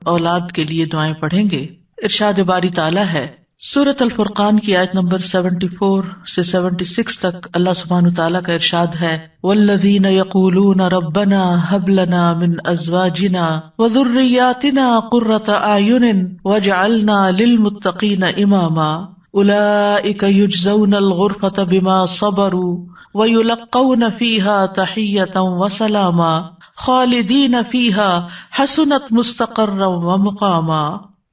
اولاد کے لیے دعائیں پڑھیں گے۔ ارشاد باری تعالیٰ ہے سورۃ الفرقان کی آیت نمبر 74 سے 76 تک، اللہ سبحانہ تعالیٰ کا ارشاد ہے والذین یقولون ربنا ھب لنا من ازواجنا وذریاتنا قرۃ اعین واجعلنا للمتقین اماما اولئک یجزون الغرفۃ بما صبروا ویلقون فیہا تحیۃ وسلاما خالدین فیہا حسنت مستقرا ومقاما۔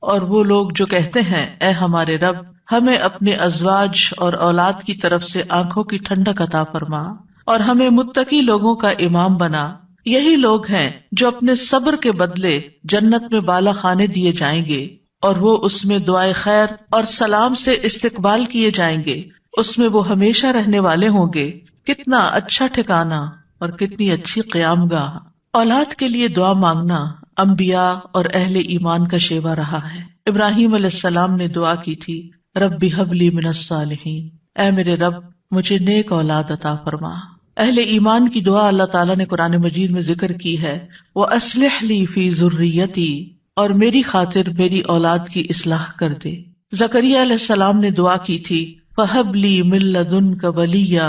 اور وہ لوگ جو کہتے ہیں اے ہمارے رب ہمیں اپنے ازواج اور اولاد کی طرف سے آنکھوں کی ٹھنڈک عطا فرما اور ہمیں متقی لوگوں کا امام بنا، یہی لوگ ہیں جو اپنے صبر کے بدلے جنت میں بالا خانے دیے جائیں گے اور وہ اس میں دعائے خیر اور سلام سے استقبال کیے جائیں گے، اس میں وہ ہمیشہ رہنے والے ہوں گے۔ کتنا اچھا ٹھکانہ اور کتنی اچھی قیام گاہ۔ اولاد کے لیے دعا مانگنا انبیاء اور اہل ایمان کا شیوا رہا ہے۔ ابراہیم علیہ السلام نے دعا کی تھی رب ھب لی من الصالحین، اے میرے رب مجھے نیک اولاد عطا فرما۔ اہل ایمان کی دعا اللہ تعالیٰ نے قرآن مجید میں ذکر کی ہے وَأَصْلِحْ لِي فِي ذُرِّيَّتِي، اور میری خاطر میری اولاد کی اصلاح کر دے۔ زکریا علیہ السلام نے دعا کی تھی فَهَبْ لِي مِن لَّدُنْكَ وَلِيًّا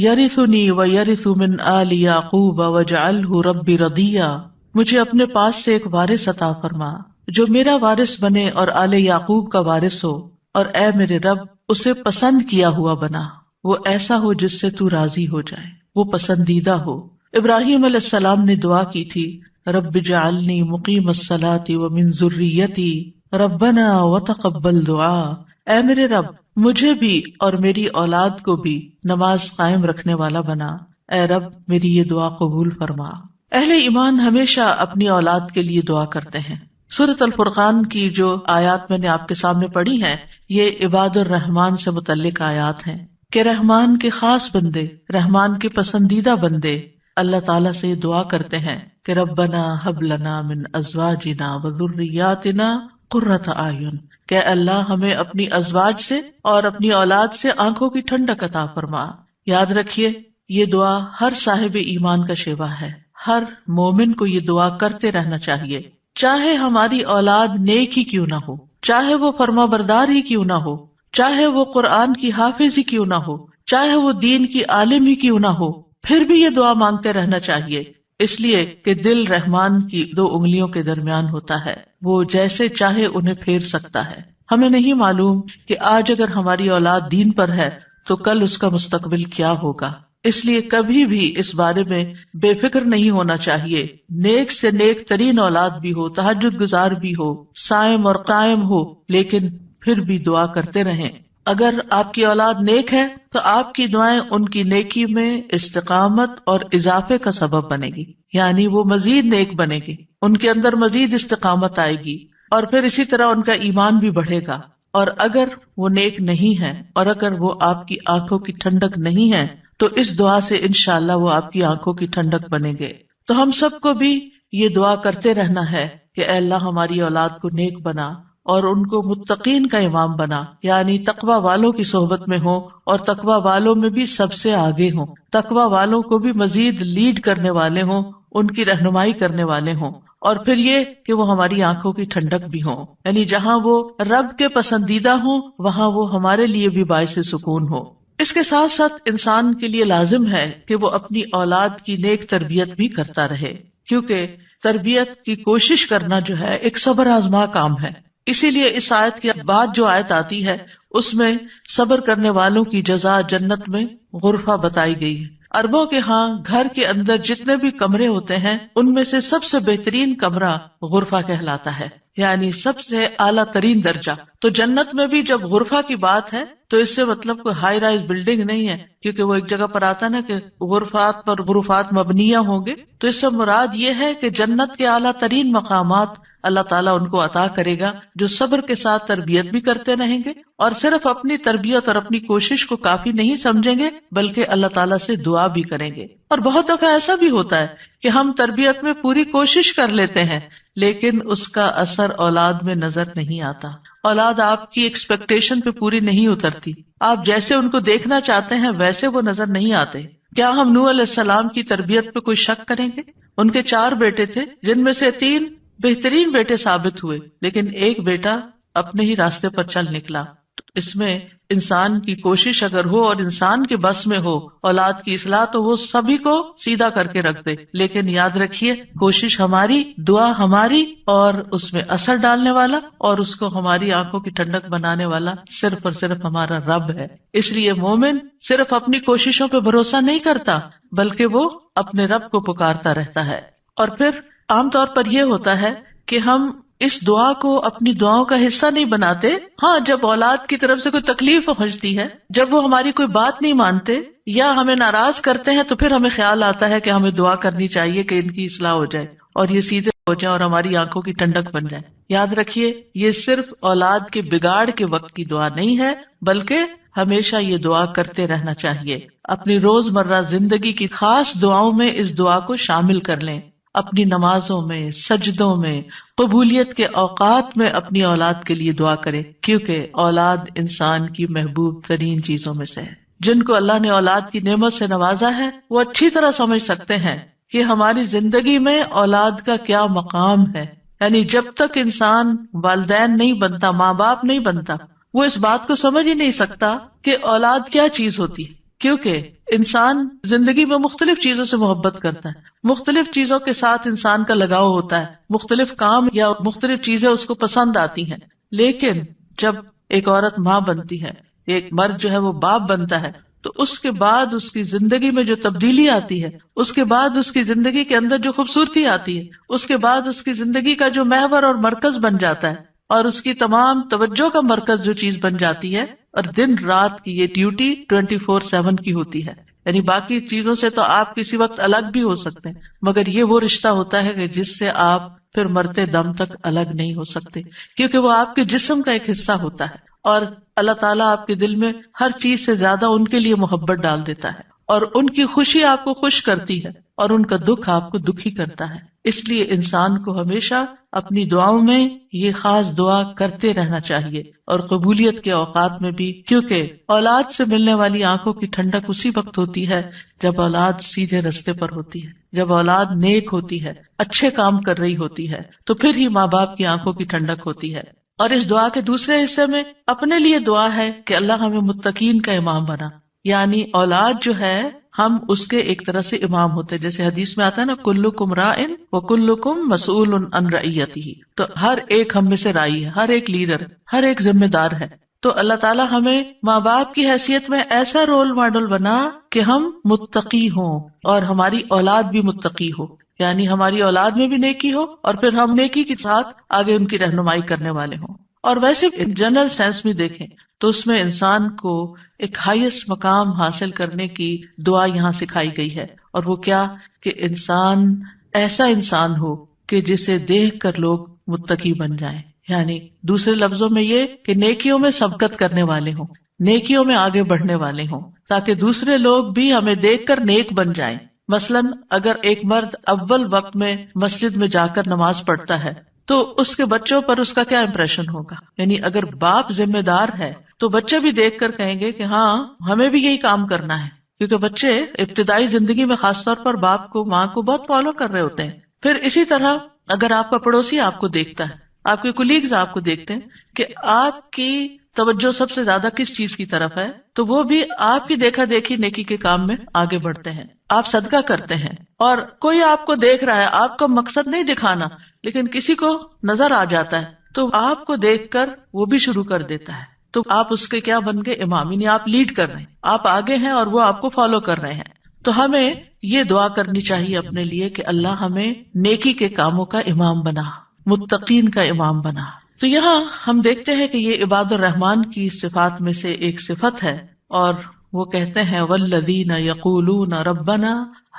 يَرِثُنِي وَيَرِثُ مِنْ آلِ يَعْقُوبَ وَاجْعَلْهُ رَبِّ رَضِيًّا، مجھے اپنے پاس سے ایک وارث عطا فرما جو میرا وارث بنے اور آل یعقوب کا وارث ہو، اور اے میرے رب اسے پسند کیا ہوا بنا، وہ ایسا ہو جس سے تو راضی ہو جائے، وہ پسندیدہ ہو۔ ابراہیم علیہ السلام نے دعا کی تھی رب اجعلنی مقیم الصلاۃ ومن ذریتی ربنا وتقبل دعا، اے میرے رب مجھے بھی اور میری اولاد کو بھی نماز قائم رکھنے والا بنا، اے رب میری یہ دعا قبول فرما۔ اہل ایمان ہمیشہ اپنی اولاد کے لیے دعا کرتے ہیں۔ سورۃ الفرقان کی جو آیات میں نے آپ کے سامنے پڑھی ہیں یہ عباد الرحمان سے متعلق آیات ہیں کہ رحمان کے خاص بندے، رحمان کے پسندیدہ بندے اللہ تعالیٰ سے دعا کرتے ہیں کہ ربنا ھب لنا من ازواجنا وذریاتنا قرۃ اعین، کہ اللہ ہمیں اپنی ازواج سے اور اپنی اولاد سے آنکھوں کی ٹھنڈک عطا فرما۔ یاد رکھیے یہ دعا ہر صاحب ایمان کا شیوا ہے، ہر مومن کو یہ دعا کرتے رہنا چاہیے، چاہے ہماری اولاد نیک ہی کیوں نہ ہو، چاہے وہ فرما بردار ہی کیوں نہ ہو، چاہے وہ قرآن کی حافظ ہی کیوں نہ ہو، چاہے وہ دین کی عالم ہی کیوں نہ ہو، پھر بھی یہ دعا مانگتے رہنا چاہیے، اس لیے کہ دل رحمان کی 2 انگلیوں کے درمیان ہوتا ہے، وہ جیسے چاہے انہیں پھیر سکتا ہے۔ ہمیں نہیں معلوم کہ آج اگر ہماری اولاد دین پر ہے تو کل اس کا مستقبل کیا ہوگا، اس لیے کبھی بھی اس بارے میں بے فکر نہیں ہونا چاہیے۔ نیک سے نیک ترین اولاد بھی ہو، تہجد گزار بھی ہو، صائم اور قائم ہو، لیکن پھر بھی دعا کرتے رہیں۔ اگر آپ کی اولاد نیک ہے تو آپ کی دعائیں ان کی نیکی میں استقامت اور اضافے کا سبب بنے گی، یعنی وہ مزید نیک بنے گی، ان کے اندر مزید استقامت آئے گی، اور پھر اسی طرح ان کا ایمان بھی بڑھے گا۔ اور اگر وہ نیک نہیں ہے اور اگر وہ آپ کی آنکھوں کی ٹھنڈک نہیں ہے تو اس دعا سے انشاءاللہ وہ آپ کی آنکھوں کی ٹھنڈک بنیں گے۔ تو ہم سب کو بھی یہ دعا کرتے رہنا ہے کہ اے اللہ ہماری اولاد کو نیک بنا اور ان کو متقین کا امام بنا، یعنی تقوی والوں کی صحبت میں ہوں اور تقوی والوں میں بھی سب سے آگے ہوں، تقوی والوں کو بھی مزید لیڈ کرنے والے ہوں، ان کی رہنمائی کرنے والے ہوں، اور پھر یہ کہ وہ ہماری آنکھوں کی ٹھنڈک بھی ہوں، یعنی جہاں وہ رب کے پسندیدہ ہوں وہاں وہ ہمارے لیے بھی باعث سکون ہو۔ اس کے ساتھ ساتھ انسان کے لیے لازم ہے کہ وہ اپنی اولاد کی نیک تربیت بھی کرتا رہے، کیونکہ تربیت کی کوشش کرنا جو ہے ایک صبر آزما کام ہے۔ اسی لیے اس آیت کے بعد جو آیت آتی ہے اس میں صبر کرنے والوں کی جزا جنت میں غرفہ بتائی گئی ہے۔ عربوں کے ہاں گھر کے اندر جتنے بھی کمرے ہوتے ہیں ان میں سے سب سے بہترین کمرہ غرفہ کہلاتا ہے، یعنی سب سے اعلیٰ ترین درجہ۔ تو جنت میں بھی جب غرفہ کی بات ہے تو اس سے مطلب کوئی ہائی رائز بلڈنگ نہیں ہے، کیونکہ وہ ایک جگہ پر آتا نا کہ غرفات پر غرفات مبنیہ ہوں گے، تو اس سے مراد یہ ہے کہ جنت کے اعلیٰ ترین مقامات اللہ تعالیٰ ان کو عطا کرے گا جو صبر کے ساتھ تربیت بھی کرتے رہیں گے اور صرف اپنی تربیت اور اپنی کوشش کو کافی نہیں سمجھیں گے بلکہ اللہ تعالیٰ سے دعا بھی کریں گے۔ اور بہت دفعہ ایسا بھی ہوتا ہے کہ ہم تربیت میں پوری کوشش کر لیتے ہیں لیکن اس کا اثر اولاد میں نظر نہیں آتا، اولاد آپ کی ایکسپیکٹیشن پہ پوری نہیں اترتی، آپ جیسے ان کو دیکھنا چاہتے ہیں ویسے وہ نظر نہیں آتے۔ کیا ہم نوح علیہ السلام کی تربیت پہ کوئی شک کریں گے؟ ان کے 4 بیٹے تھے جن میں سے 3 بہترین بیٹے ثابت ہوئے، لیکن ایک بیٹا اپنے ہی راستے پر چل نکلا. تو اس میں انسان کی کوشش اگر ہو اور انسان کے بس میں ہو اولاد کی اصلاح، تو وہ سبھی کو سیدھا کر کے رکھ دے. لیکن یاد رکھیے، کوشش ہماری، دعا ہماری، اور اس میں اثر ڈالنے والا اور اس کو ہماری آنکھوں کی ٹھنڈک بنانے والا صرف اور صرف ہمارا رب ہے. اس لیے مومن صرف اپنی کوششوں پہ بھروسہ نہیں کرتا، بلکہ وہ اپنے رب کو پکارتا رہتا ہے. اور پھر عام طور پر یہ ہوتا ہے کہ ہم اس دعا کو اپنی دعاؤں کا حصہ نہیں بناتے. ہاں، جب اولاد کی طرف سے کوئی تکلیف پہنچتی ہے، جب وہ ہماری کوئی بات نہیں مانتے یا ہمیں ناراض کرتے ہیں، تو پھر ہمیں خیال آتا ہے کہ ہمیں دعا کرنی چاہیے کہ ان کی اصلاح ہو جائے اور یہ سیدھے ہو جائیں اور ہماری آنکھوں کی ٹھنڈک بن جائے. یاد رکھیے، یہ صرف اولاد کے بگاڑ کے وقت کی دعا نہیں ہے، بلکہ ہمیشہ یہ دعا کرتے رہنا چاہیے. اپنی روز مرہ زندگی کی خاص دعاؤں میں اس دعا کو شامل کر لیں. اپنی نمازوں میں، سجدوں میں، قبولیت کے اوقات میں اپنی اولاد کے لیے دعا کرے، کیونکہ اولاد انسان کی محبوب ترین چیزوں میں سے ہے. جن کو اللہ نے اولاد کی نعمت سے نوازا ہے، وہ اچھی طرح سمجھ سکتے ہیں کہ ہماری زندگی میں اولاد کا کیا مقام ہے. یعنی جب تک انسان والدین نہیں بنتا، ماں باپ نہیں بنتا، وہ اس بات کو سمجھ ہی نہیں سکتا کہ اولاد کیا چیز ہوتی ہے. کیونکہ انسان زندگی میں مختلف چیزوں سے محبت کرتا ہے، مختلف چیزوں کے ساتھ انسان کا لگاؤ ہوتا ہے، مختلف کام یا مختلف چیزیں اس کو پسند آتی ہیں. لیکن جب ایک عورت ماں بنتی ہے، ایک مرد جو ہے وہ باپ بنتا ہے، تو اس کے بعد اس کی زندگی میں جو تبدیلی آتی ہے، اس کے بعد اس کی زندگی کے اندر جو خوبصورتی آتی ہے، اس کے بعد اس کی زندگی کا جو محور اور مرکز بن جاتا ہے، اور اس کی تمام توجہ کا مرکز جو چیز بن جاتی ہے، اور دن رات کی یہ ڈیوٹی 24/7 کی ہوتی ہے. یعنی باقی چیزوں سے تو آپ کسی وقت الگ بھی ہو سکتے ہیں، مگر یہ وہ رشتہ ہوتا ہے کہ جس سے آپ پھر مرتے دم تک الگ نہیں ہو سکتے، کیونکہ وہ آپ کے جسم کا ایک حصہ ہوتا ہے. اور اللہ تعالیٰ آپ کے دل میں ہر چیز سے زیادہ ان کے لیے محبت ڈال دیتا ہے، اور ان کی خوشی آپ کو خوش کرتی ہے، اور ان کا دکھ آپ کو دکھی کرتا ہے. اس لیے انسان کو ہمیشہ اپنی دعاؤں میں یہ خاص دعا کرتے رہنا چاہیے، اور قبولیت کے اوقات میں بھی، کیونکہ اولاد سے ملنے والی آنکھوں کی ٹھنڈک اسی وقت ہوتی ہے جب اولاد سیدھے رستے پر ہوتی ہے، جب اولاد نیک ہوتی ہے، اچھے کام کر رہی ہوتی ہے، تو پھر ہی ماں باپ کی آنکھوں کی ٹھنڈک ہوتی ہے. اور اس دعا کے دوسرے حصے میں اپنے لیے دعا ہے کہ اللہ ہمیں متقین کا امام بنا. یعنی اولاد جو ہے، ہم اس کے ایک طرح سے امام ہوتے ہیں. جیسے حدیث میں آتا ہے نا، کلکم راعٍ وکلکم مسئول عن رعیتہ، تو ہر ایک ہم میں سے راعی ہے، ہر ایک لیڈر، ہر ایک ذمہ دار ہے. تو اللہ تعالیٰ ہمیں ماں باپ کی حیثیت میں ایسا رول ماڈل بنا کہ ہم متقی ہوں اور ہماری اولاد بھی متقی ہو. یعنی ہماری اولاد میں بھی نیکی ہو، اور پھر ہم نیکی کے ساتھ آگے ان کی رہنمائی کرنے والے ہوں. اور ویسے جنرل سینس میں دیکھیں تو اس میں انسان کو ایک ہائیسٹ مقام حاصل کرنے کی دعا یہاں سکھائی گئی ہے. اور وہ کیا کہ انسان ایسا انسان ہو کہ جسے دیکھ کر لوگ متقی بن جائیں. یعنی دوسرے لفظوں میں یہ کہ نیکیوں میں سبقت کرنے والے ہوں، نیکیوں میں آگے بڑھنے والے ہوں، تاکہ دوسرے لوگ بھی ہمیں دیکھ کر نیک بن جائیں. مثلاً اگر ایک مرد اول وقت میں مسجد میں جا کر نماز پڑھتا ہے تو اس کے بچوں پر اس کا کیا امپریشن ہوگا. یعنی اگر باپ ذمہ دار ہے تو بچے بھی دیکھ کر کہیں گے کہ ہاں ہمیں بھی یہی کام کرنا ہے، کیونکہ بچے ابتدائی زندگی میں خاص طور پر باپ کو، ماں کو بہت فالو کر رہے ہوتے ہیں. پھر اسی طرح اگر آپ کا پڑوسی آپ کو دیکھتا ہے، آپ کے کولیگز آپ کو دیکھتے ہیں کہ آپ کی توجہ سب سے زیادہ کس چیز کی طرف ہے، تو وہ بھی آپ کی دیکھا دیکھی نیکی کے کام میں آگے بڑھتے ہیں. آپ صدقہ کرتے ہیں، اور کوئی آپ کو دیکھ رہا ہے، آپ کا مقصد نہیں دکھانا، لیکن کسی کو نظر آ جاتا ہے تو آپ کو دیکھ کر وہ بھی شروع کر دیتا ہے. تو آپ اس کے کیا بن گئے؟ امام. یعنی آپ لیڈ کر رہے ہیں، آپ آگے ہیں اور وہ آپ کو فالو کر رہے ہیں. تو ہمیں یہ دعا کرنی چاہیے اپنے لیے کہ اللہ ہمیں نیکی کے کاموں کا امام بنا، متقین کا امام بنا. تو یہاں ہم دیکھتے ہیں کہ یہ عباد الرحمن کی صفات میں سے ایک صفت ہے، اور وہ کہتے ہیں والذین یقولون ربنا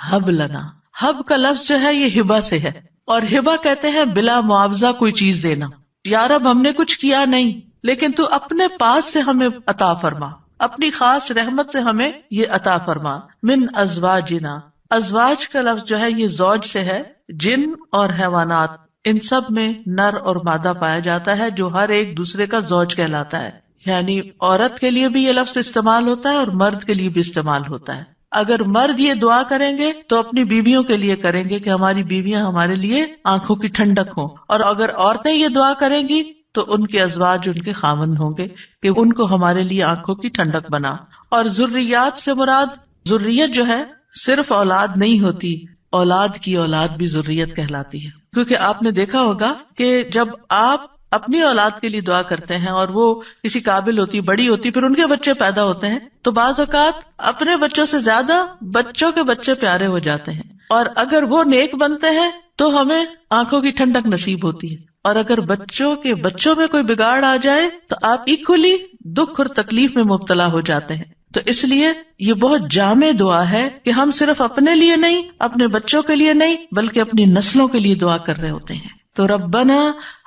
ہب لنا. ہب کا لفظ جو ہے یہ ہبہ سے ہے، اور ہبہ کہتے ہیں بلا معاوضہ کوئی چیز دینا. یا رب ہم نے کچھ کیا نہیں، لیکن تو اپنے پاس سے ہمیں عطا فرما، اپنی خاص رحمت سے ہمیں یہ عطا فرما. من ازواجنا، ازواج کا لفظ جو ہے یہ زوج سے ہے. جن اور حیوانات، ان سب میں نر اور مادہ پایا جاتا ہے جو ہر ایک دوسرے کا زوج کہلاتا ہے. یعنی عورت کے لیے بھی یہ لفظ استعمال ہوتا ہے اور مرد کے لیے بھی استعمال ہوتا ہے. اگر مرد یہ دعا کریں گے تو اپنی بیویوں کے لیے کریں گے کہ ہماری بیویاں ہمارے لیے آنکھوں کی ٹھنڈک ہوں، اور اگر عورتیں یہ دعا کریں گی تو ان کے ازواج ان کے خاوند ہوں گے کہ ان کو ہمارے لیے آنکھوں کی ٹھنڈک بنا۔ اور ذریات سے مراد ذریت جو ہے صرف اولاد نہیں ہوتی، اولاد کی اولاد بھی ذریت کہلاتی ہے، کیونکہ آپ نے دیکھا ہوگا کہ جب آپ اپنی اولاد کے لیے دعا کرتے ہیں اور وہ کسی قابل ہوتی، بڑی ہوتی، پھر ان کے بچے پیدا ہوتے ہیں، تو بعض اوقات اپنے بچوں سے زیادہ بچوں کے بچے پیارے ہو جاتے ہیں، اور اگر وہ نیک بنتے ہیں تو ہمیں آنکھوں کی ٹھنڈک نصیب ہوتی ہے، اور اگر بچوں کے بچوں میں کوئی بگاڑ آ جائے تو آپ ایکولی دکھ اور تکلیف میں مبتلا ہو جاتے ہیں۔ تو اس لیے یہ بہت جامع دعا ہے کہ ہم صرف اپنے لیے نہیں، اپنے بچوں کے لیے نہیں، بلکہ اپنی نسلوں کے لیے دعا کر رہے ہوتے ہیں۔ تو ربنا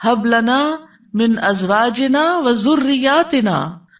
ہب لنا من ازواجنا وذریاتنا،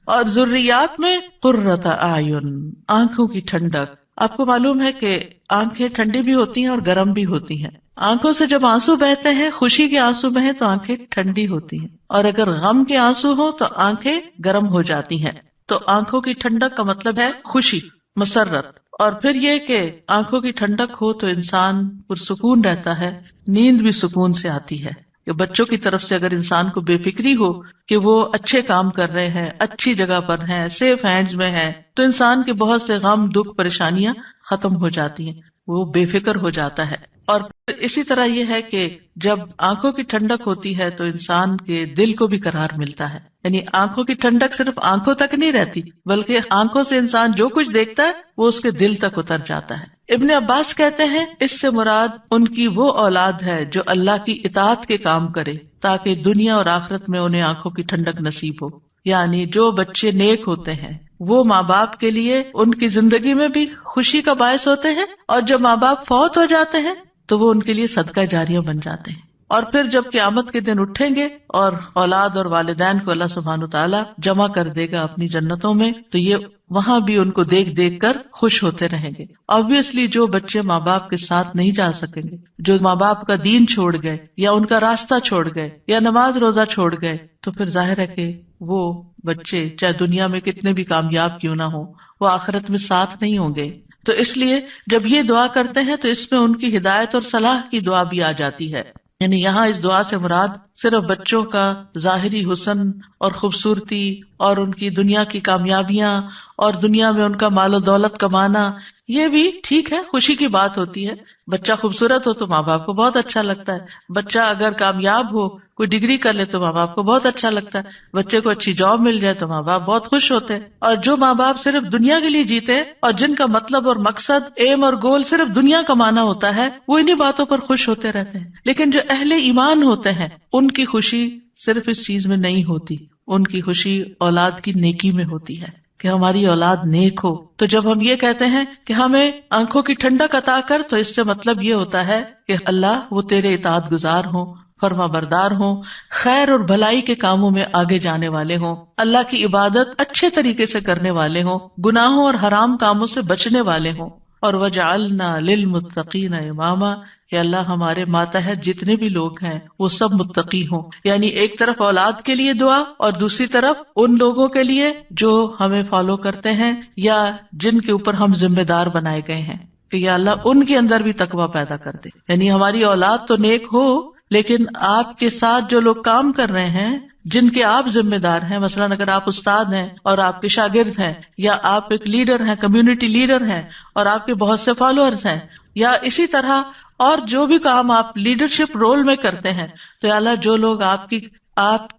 اور ذریات میں قرۃ اعین، آنکھوں کی ٹھنڈک۔ آپ کو معلوم ہے کہ آنکھیں ٹھنڈی بھی ہوتی ہیں اور گرم بھی ہوتی ہیں۔ آنکھوں سے جب آنسو بہتے ہیں، خوشی کے آنسو بہیں تو آنکھیں ٹھنڈی ہوتی ہیں، اور اگر غم کے آنسو ہوں تو آنکھیں گرم ہو جاتی ہیں۔ تو آنکھوں کی ٹھنڈک کا مطلب ہے خوشی، مسرت، اور پھر یہ کہ آنکھوں کی ٹھنڈک ہو تو انسان پرسکون رہتا ہے، نیند بھی سکون سے آتی ہے۔ کہ بچوں کی طرف سے اگر انسان کو بے فکری ہو کہ وہ اچھے کام کر رہے ہیں، اچھی جگہ پر ہیں، سیف ہینڈز میں ہیں، تو انسان کے بہت سے غم، دکھ، پریشانیاں ختم ہو جاتی ہیں، وہ بے فکر ہو جاتا ہے۔ اور پھر اسی طرح یہ ہے کہ جب آنکھوں کی ٹھنڈک ہوتی ہے تو انسان کے دل کو بھی قرار ملتا ہے، یعنی آنکھوں کی ٹھنڈک صرف آنکھوں تک نہیں رہتی، بلکہ آنکھوں سے انسان جو کچھ دیکھتا ہے وہ اس کے دل تک اتر جاتا ہے۔ ابن عباس کہتے ہیں اس سے مراد ان کی وہ اولاد ہے جو اللہ کی اطاعت کے کام کرے تاکہ دنیا اور آخرت میں انہیں آنکھوں کی ٹھنڈک نصیب ہو، یعنی جو بچے نیک ہوتے ہیں وہ ماں باپ کے لیے ان کی زندگی میں بھی خوشی کا باعث ہوتے ہیں، اور جب ماں باپ فوت ہو جاتے ہیں تو وہ ان کے لیے صدقہ جاریہ بن جاتے ہیں۔ اور پھر جب قیامت کے دن اٹھیں گے اور اولاد اور والدین کو اللہ سبحانہ وتعالیٰ جمع کر دے گا اپنی جنتوں میں، تو یہ وہاں بھی ان کو دیکھ دیکھ کر خوش ہوتے رہیں گے۔ obviously جو بچے ماں باپ کے ساتھ نہیں جا سکیں گے، جو ماں باپ کا دین چھوڑ گئے یا ان کا راستہ چھوڑ گئے یا نماز روزہ چھوڑ گئے، تو پھر ظاہر ہے کہ وہ بچے چاہے دنیا میں کتنے بھی کامیاب کیوں نہ ہوں، وہ آخرت میں ساتھ نہیں ہوں گے۔ تو اس لیے جب یہ دعا کرتے ہیں تو اس میں ان کی ہدایت اور صلاح کی دعا بھی آ جاتی ہے۔ یعنی یہاں اس دعا سے مراد صرف بچوں کا ظاہری حسن اور خوبصورتی اور ان کی دنیا کی کامیابیاں اور دنیا میں ان کا مال و دولت کمانا، یہ بھی ٹھیک ہے، خوشی کی بات ہوتی ہے۔ بچہ خوبصورت ہو تو ماں باپ کو بہت اچھا لگتا ہے، بچہ اگر کامیاب ہو، کوئی ڈگری کر لے تو ماں باپ کو بہت اچھا لگتا ہے، بچے کو اچھی جاب مل جائے تو ماں باپ بہت خوش ہوتے ہیں۔ اور جو ماں باپ صرف دنیا کے لیے جیتے ہیں اور جن کا مطلب اور مقصد، ایم اور گول صرف دنیا کمانا ہوتا ہے، وہ انہی باتوں پر خوش ہوتے رہتے ہیں۔ لیکن جو اہل ایمان ہوتے ہیں ان کی خوشی صرف اس چیز میں نہیں ہوتی، ان کی خوشی اولاد کی نیکی میں ہوتی ہے کہ ہماری اولاد نیک ہو۔ تو جب ہم یہ کہتے ہیں کہ ہمیں آنکھوں کی ٹھنڈک عطا کر، تو اس سے مطلب یہ ہوتا ہے کہ اللہ وہ تیرے اطاعت گزار ہوں، فرما بردار ہوں، خیر اور بھلائی کے کاموں میں آگے جانے والے ہوں، اللہ کی عبادت اچھے طریقے سے کرنے والے ہوں، گناہوں اور حرام کاموں سے بچنے والے ہوں۔ اور وجعلنا للمتقین اماما، کہ اللہ ہمارے ماتحت جتنے بھی لوگ ہیں وہ سب متقی ہوں۔ یعنی ایک طرف اولاد کے لیے دعا اور دوسری طرف ان لوگوں کے لیے جو ہمیں فالو کرتے ہیں یا جن کے اوپر ہم ذمہ دار بنائے گئے ہیں، کہ یا اللہ ان کے اندر بھی تقویٰ پیدا کر دے۔ یعنی ہماری اولاد تو نیک ہو، لیکن آپ کے ساتھ جو لوگ کام کر رہے ہیں، جن کے آپ ذمہ دار ہیں، مثلاً اگر آپ استاد ہیں اور آپ کے شاگرد ہیں، یا آپ ایک لیڈر ہیں، کمیونٹی لیڈر ہیں اور آپ کے بہت سے فالوورز ہیں، یا اسی طرح اور جو بھی کام آپ لیڈرشپ رول میں کرتے ہیں، تو یا اللہ جو لوگ آپ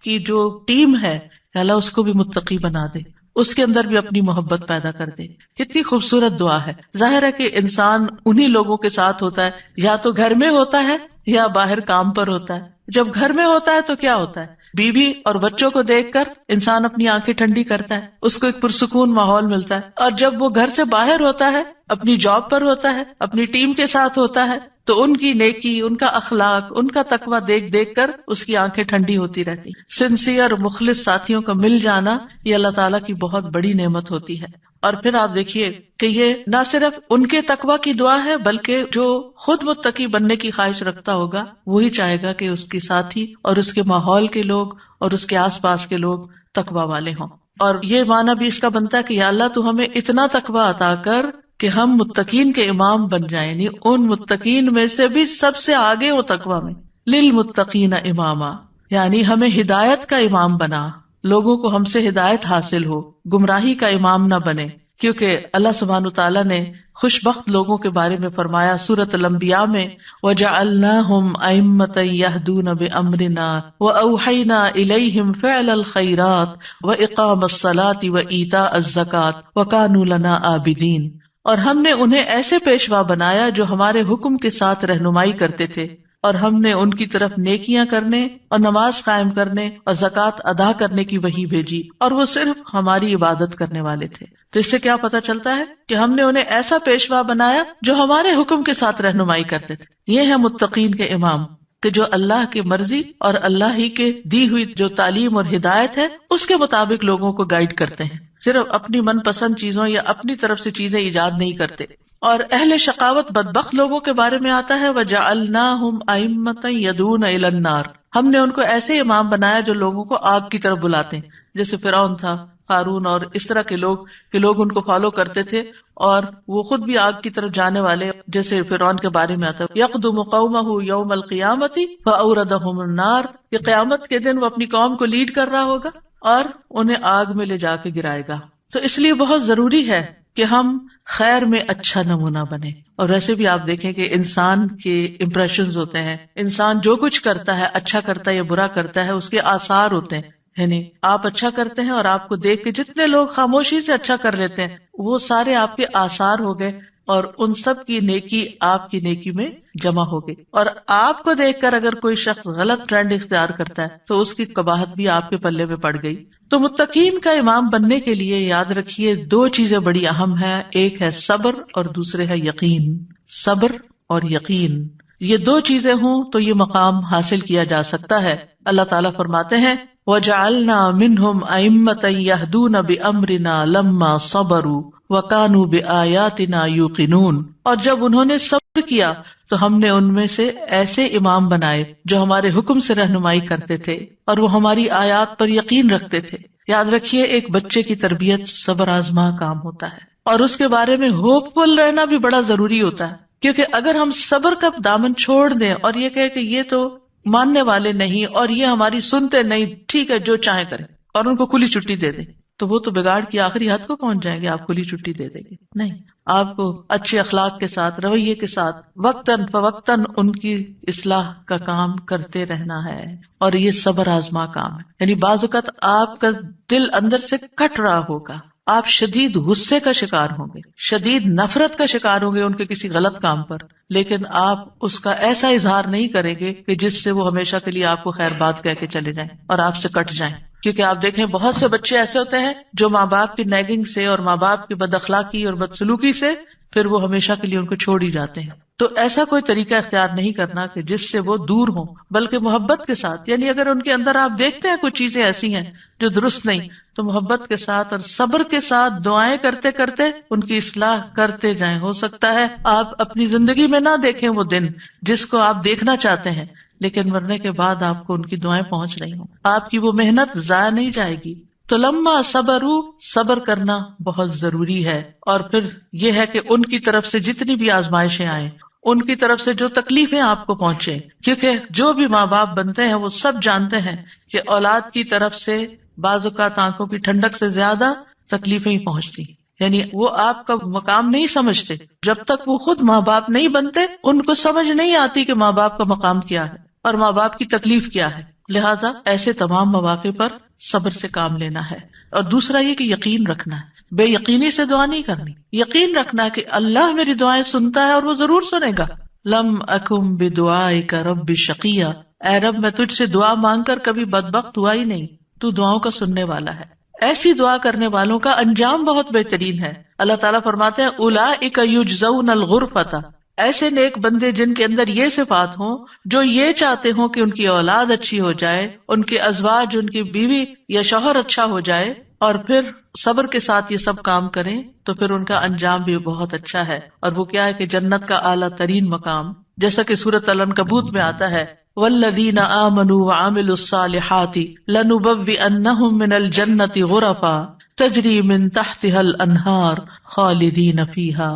کی جو ٹیم ہے، یا اللہ اس کو بھی متقی بنا دے، اس کے اندر بھی اپنی محبت پیدا کر دے۔ کتنی خوبصورت دعا ہے۔ ظاہر ہے کہ انسان انہی لوگوں کے ساتھ ہوتا ہے، یا تو گھر میں ہوتا ہے یا باہر کام پر ہوتا ہے۔ جب گھر میں ہوتا ہے تو کیا ہوتا ہے، بیوی اور بچوں کو دیکھ کر انسان اپنی آنکھیں ٹھنڈی کرتا ہے، اس کو ایک پرسکون ماحول ملتا ہے۔ اور جب وہ گھر سے باہر ہوتا ہے، اپنی جاب پر ہوتا ہے، اپنی ٹیم کے ساتھ ہوتا ہے، تو ان کی نیکی، ان کا اخلاق، ان کا تقویٰ دیکھ دیکھ کر اس کی آنکھیں ٹھنڈی ہوتی رہتی۔ سنسیئر مخلص ساتھیوں کا مل جانا یہ اللہ تعالیٰ کی بہت بڑی نعمت ہوتی ہے۔ اور پھر آپ دیکھیے کہ یہ نہ صرف ان کے تقویٰ کی دعا ہے، بلکہ جو خود متقی بننے کی خواہش رکھتا ہوگا وہی چاہے گا کہ اس کے ساتھی اور اس کے ماحول کے لوگ اور اس کے آس پاس کے لوگ تقویٰ والے ہوں۔ اور یہ معنی بھی اس کا بنتا ہے کہ یا اللہ تو ہمیں اتنا تقویٰ عطا کر کہ ہم متقین کے امام بن جائیں، یعنی ان متقین میں سے بھی سب سے آگے ہو تقوی میں. للمتقین اماما، یعنی ہمیں ہدایت کا امام بنا، لوگوں کو ہم سے ہدایت حاصل ہو، گمراہی کا امام نہ بنے. کیونکہ اللہ سبحانہ تعالیٰ نے خوش بخت لوگوں کے بارے میں فرمایا سورۃ الانبیاء میں، وَجَعَلْنَاهُمْ أَئِمَّةً يَهْدُونَ بِأَمْرِنَا وَأَوْحَيْنَا إِلَيْهِمْ فِعْلَ الْخَيْرَاتِ وَإِقَامَ الصَّلَاةِ وَإِيتَاءَ الزَّكَاةِ وَكَانُوا لَنَا عَابِدِينَ. اور ہم نے انہیں ایسے پیشوا بنایا جو ہمارے حکم کے ساتھ رہنمائی کرتے تھے، اور ہم نے ان کی طرف نیکیاں کرنے اور نماز قائم کرنے اور زکوٰۃ ادا کرنے کی وحی بھیجی، اور وہ صرف ہماری عبادت کرنے والے تھے. تو اس سے کیا پتہ چلتا ہے کہ ہم نے انہیں ایسا پیشوا بنایا جو ہمارے حکم کے ساتھ رہنمائی کرتے تھے. یہ ہے متقین کے امام، کہ جو اللہ کی مرضی اور اللہ ہی کے دی ہوئی جو تعلیم اور ہدایت ہے اس کے مطابق لوگوں کو گائیڈ کرتے ہیں، صرف اپنی من پسند چیزوں یا اپنی طرف سے چیزیں ایجاد نہیں کرتے. اور اہل شقاوت بدبخت لوگوں کے بارے میں آتا ہے وَجَعَلْنَاهُمْ أَئِمَّةً يَدْعُونَ إِلَى النَّارِ، ہم نے ان کو ایسے امام بنایا جو لوگوں کو آگ کی طرف بلاتے ہیں، جیسے فرعون تھا، قارون اور اس طرح کے لوگ کہ لوگ ان کو فالو کرتے تھے اور وہ خود بھی آگ کی طرف جانے والے. جیسے فرعون کے بارے میں آتا ہے يَقْدُمُ قَوْمَهُ يَوْمَ الْقِيَامَةِ فَأَوْرَدَهُمُ النَّارِ، کہ قیامت کے دن وہ اپنی قوم کو لیڈ کر رہا ہوگا اور انہیں آگ میں لے جا کے گرائے گا. تو اس لیے بہت ضروری ہے کہ ہم خیر میں اچھا نمونہ بنے. اور ویسے بھی آپ دیکھیں کہ انسان کے امپریشنز ہوتے ہیں، انسان جو کچھ کرتا ہے، اچھا کرتا ہے یا برا کرتا ہے، اس کے آثار ہوتے ہیں. یعنی آپ اچھا کرتے ہیں اور آپ کو دیکھ کے جتنے لوگ خاموشی سے اچھا کر لیتے ہیں وہ سارے آپ کے آثار ہو گئے، اور ان سب کی نیکی آپ کی نیکی میں جمع ہو گئی. اور آپ کو دیکھ کر اگر کوئی شخص غلط ٹرینڈ اختیار کرتا ہے تو اس کی قباحت بھی آپ کے پلے میں پڑ گئی. تو متقین کا امام بننے کے لیے یاد رکھیے دو چیزیں بڑی اہم ہیں، ایک ہے صبر اور دوسرے ہے یقین. صبر اور یقین، یہ دو چیزیں ہوں تو یہ مقام حاصل کیا جا سکتا ہے. اللہ تعالیٰ فرماتے ہیں وَجَعَلْنَا مِنْهُمْ أَئِمَّةً يَهْدُونَ بِأَمْرِنَا لَمَّا صَبَرُوا وَكَانُوا بِآيَاتِنَا يُوقِنُونَ. اور جب انہوں نے صبر کیا تو ہم نے ان میں سے ایسے امام بنائے جو ہمارے حکم سے رہنمائی کرتے تھے اور وہ ہماری آیات پر یقین رکھتے تھے. یاد رکھیے ایک بچے کی تربیت صبر آزما کام ہوتا ہے، اور اس کے بارے میں ہوپ فل رہنا بھی بڑا ضروری ہوتا ہے. کیونکہ اگر ہم صبر کا دامن چھوڑ دیں اور یہ کہے کہ یہ تو ماننے والے نہیں اور یہ ہماری سنتے نہیں، ٹھیک ہے جو چاہے کریں، اور ان کو کھلی چھٹی دے دیں، تو وہ تو بگاڑ کی آخری حد کو پہنچ جائیں گے. آپ کھلی چھٹی دے دیں گے نہیں، آپ کو اچھے اخلاق کے ساتھ، رویے کے ساتھ وقتاً فوقتاً ان کی اصلاح کا کام کرتے رہنا ہے. اور یہ صبر آزما کام ہے. یعنی بعض اوقات آپ کا دل اندر سے کٹ رہا ہوگا، آپ شدید غصے کا شکار ہوں گے، شدید نفرت کا شکار ہوں گے ان کے کسی غلط کام پر، لیکن آپ اس کا ایسا اظہار نہیں کریں گے کہ جس سے وہ ہمیشہ کے لیے آپ کو خیر بات کہہ کے چلے جائیں اور آپ سے کٹ جائیں. کیونکہ آپ دیکھیں بہت سے بچے ایسے ہوتے ہیں جو ماں باپ کی نیگنگ سے اور ماں باپ کی بد اخلاقی اور بدسلوکی سے پھر وہ ہمیشہ کے لیے ان کو چھوڑ ہی جاتے ہیں. تو ایسا کوئی طریقہ اختیار نہیں کرنا کہ جس سے وہ دور ہوں، بلکہ محبت کے ساتھ. یعنی اگر ان کے اندر آپ دیکھتے ہیں کچھ چیزیں ایسی ہیں جو درست نہیں، تو محبت کے ساتھ اور صبر کے ساتھ دعائیں کرتے کرتے ان کی اصلاح کرتے جائیں. ہو سکتا ہے آپ اپنی زندگی میں نہ دیکھیں وہ دن جس کو آپ دیکھنا چاہتے ہیں، لیکن مرنے کے بعد آپ کو ان کی دعائیں پہنچ رہی ہوں، آپ کی وہ محنت ضائع نہیں جائے گی. تو لما صبروا، صبر کرنا بہت ضروری ہے. اور پھر یہ ہے کہ ان کی طرف سے جتنی بھی آزمائشیں آئیں، ان کی طرف سے جو تکلیفیں آپ کو پہنچے، کیونکہ جو بھی ماں باپ بنتے ہیں وہ سب جانتے ہیں کہ اولاد کی طرف سے بعض اوقات آنکھوں کی ٹھنڈک سے زیادہ تکلیفیں ہی پہنچتی. یعنی وہ آپ کا مقام نہیں سمجھتے جب تک وہ خود ماں باپ نہیں بنتے، ان کو سمجھ نہیں آتی کہ ماں باپ کا مقام کیا ہے اور ماں باپ کی تکلیف کیا ہے. لہٰذا ایسے تمام مواقع پر صبر سے کام لینا ہے. اور دوسرا یہ کہ یقین رکھنا ہے، بے یقینی سے دعا نہیں کرنی، یقین رکھنا ہے کہ اللہ میری دعائیں سنتا ہے اور وہ ضرور سنے گا. لم اکم بدعائک رب شقیہ، اے رب میں تجھ سے دعا مانگ کر کبھی بدبخت ہوا ہی نہیں، تو دعاؤں کا سننے والا ہے. ایسی دعا کرنے والوں کا انجام بہت بہترین ہے. اللہ تعالیٰ فرماتے ہیں اولئک یجزون الغرفۃ، ایسے نیک بندے جن کے اندر یہ صفات ہوں، جو یہ چاہتے ہوں کہ ان کی اولاد اچھی ہو جائے، ان کے ازواج، ان کی بیوی یا شوہر اچھا ہو جائے، اور پھر صبر کے ساتھ یہ سب کام کریں، تو پھر ان کا انجام بھی بہت اچھا ہے. اور وہ کیا ہے کہ جنت کا اعلیٰ ترین مقام، جیسا کہ سورۃ العنکبوت میں آتا ہے والذین آمنوا وعملوا الصالحات لنبوئنہم من الجنۃ غرفا تجری من تحتها الانہار خالدین فیہا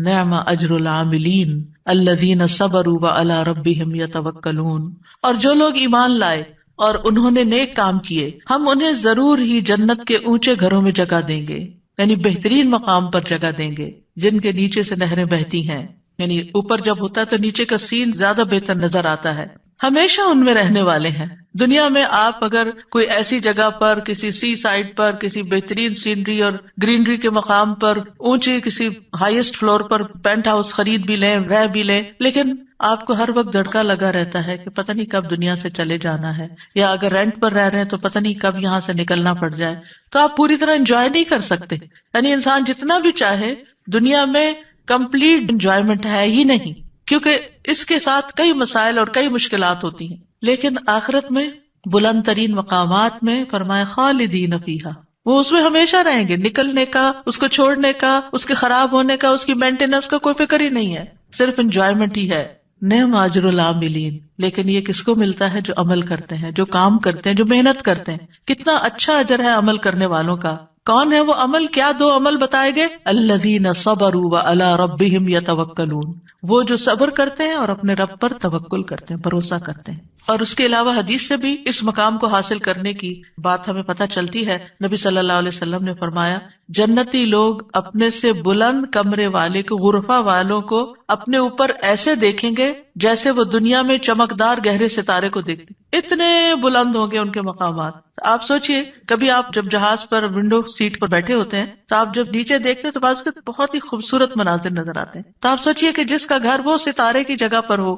نعم اجر العاملین الذین صبروا وعلی ربہم یتوکلون. اور جو لوگ ایمان لائے اور انہوں نے نیک کام کیے ہم انہیں ضرور ہی جنت کے اونچے گھروں میں جگہ دیں گے، یعنی بہترین مقام پر جگہ دیں گے جن کے نیچے سے نہریں بہتی ہیں. یعنی اوپر جب ہوتا ہے تو نیچے کا سین زیادہ بہتر نظر آتا ہے. ہمیشہ ان میں رہنے والے ہیں. دنیا میں آپ اگر کوئی ایسی جگہ پر کسی سی سائڈ پر کسی بہترین سینری اور گرینری کے مقام پر اونچی کسی ہائیسٹ فلور پر پینٹ ہاؤس خرید بھی لیں رہ بھی لیں، لیکن آپ کو ہر وقت دھڑکا لگا رہتا ہے کہ پتہ نہیں کب دنیا سے چلے جانا ہے، یا اگر رینٹ پر رہ رہے ہیں تو پتہ نہیں کب یہاں سے نکلنا پڑ جائے. تو آپ پوری طرح انجوائے نہیں کر سکتے. یعنی انسان جتنا بھی چاہے دنیا میں کمپلیٹ انجوائمنٹ ہے ہی نہیں، کیونکہ اس کے ساتھ کئی مسائل اور کئی مشکلات ہوتی ہیں. لیکن آخرت میں بلند ترین مقامات میں فرمایا خالدین فیہا، وہ اس میں ہمیشہ رہیں گے. نکلنے کا، اس کو چھوڑنے کا، اس کے خراب ہونے کا، اس کی مینٹیننس کا کوئی فکر ہی نہیں ہے، صرف انجوائمنٹ ہی ہے. نعم اجر العاملین، لیکن یہ کس کو ملتا ہے؟ جو عمل کرتے ہیں، جو کام کرتے ہیں، جو محنت کرتے ہیں. کتنا اچھا اجر ہے عمل کرنے والوں کا. کون ہے وہ عمل؟ کیا دو عمل بتائے گئے؟ الذین صبروا وعلی ربہم یتوکلون، وہ جو صبر کرتے ہیں اور اپنے رب پر توکل کرتے ہیں، بھروسہ کرتے ہیں. اور اس کے علاوہ حدیث سے بھی اس مقام کو حاصل کرنے کی بات ہمیں پتہ چلتی ہے. نبی صلی اللہ علیہ وسلم نے فرمایا جنتی لوگ اپنے سے بلند کمرے والے کو، غرفہ والوں کو اپنے اوپر ایسے دیکھیں گے جیسے وہ دنیا میں چمکدار گہرے ستارے کو دیکھتے. اتنے بلند ہوں گے ان کے مقامات. آپ سوچئے کبھی آپ جب جہاز پر ونڈو سیٹ پر بیٹھے ہوتے ہیں تو آپ جب نیچے دیکھتے ہیں تو بعض بہت ہی خوبصورت مناظر نظر آتے ہیں. تو آپ سوچئے کہ جس کا گھر وہ ستارے کی جگہ پر ہو،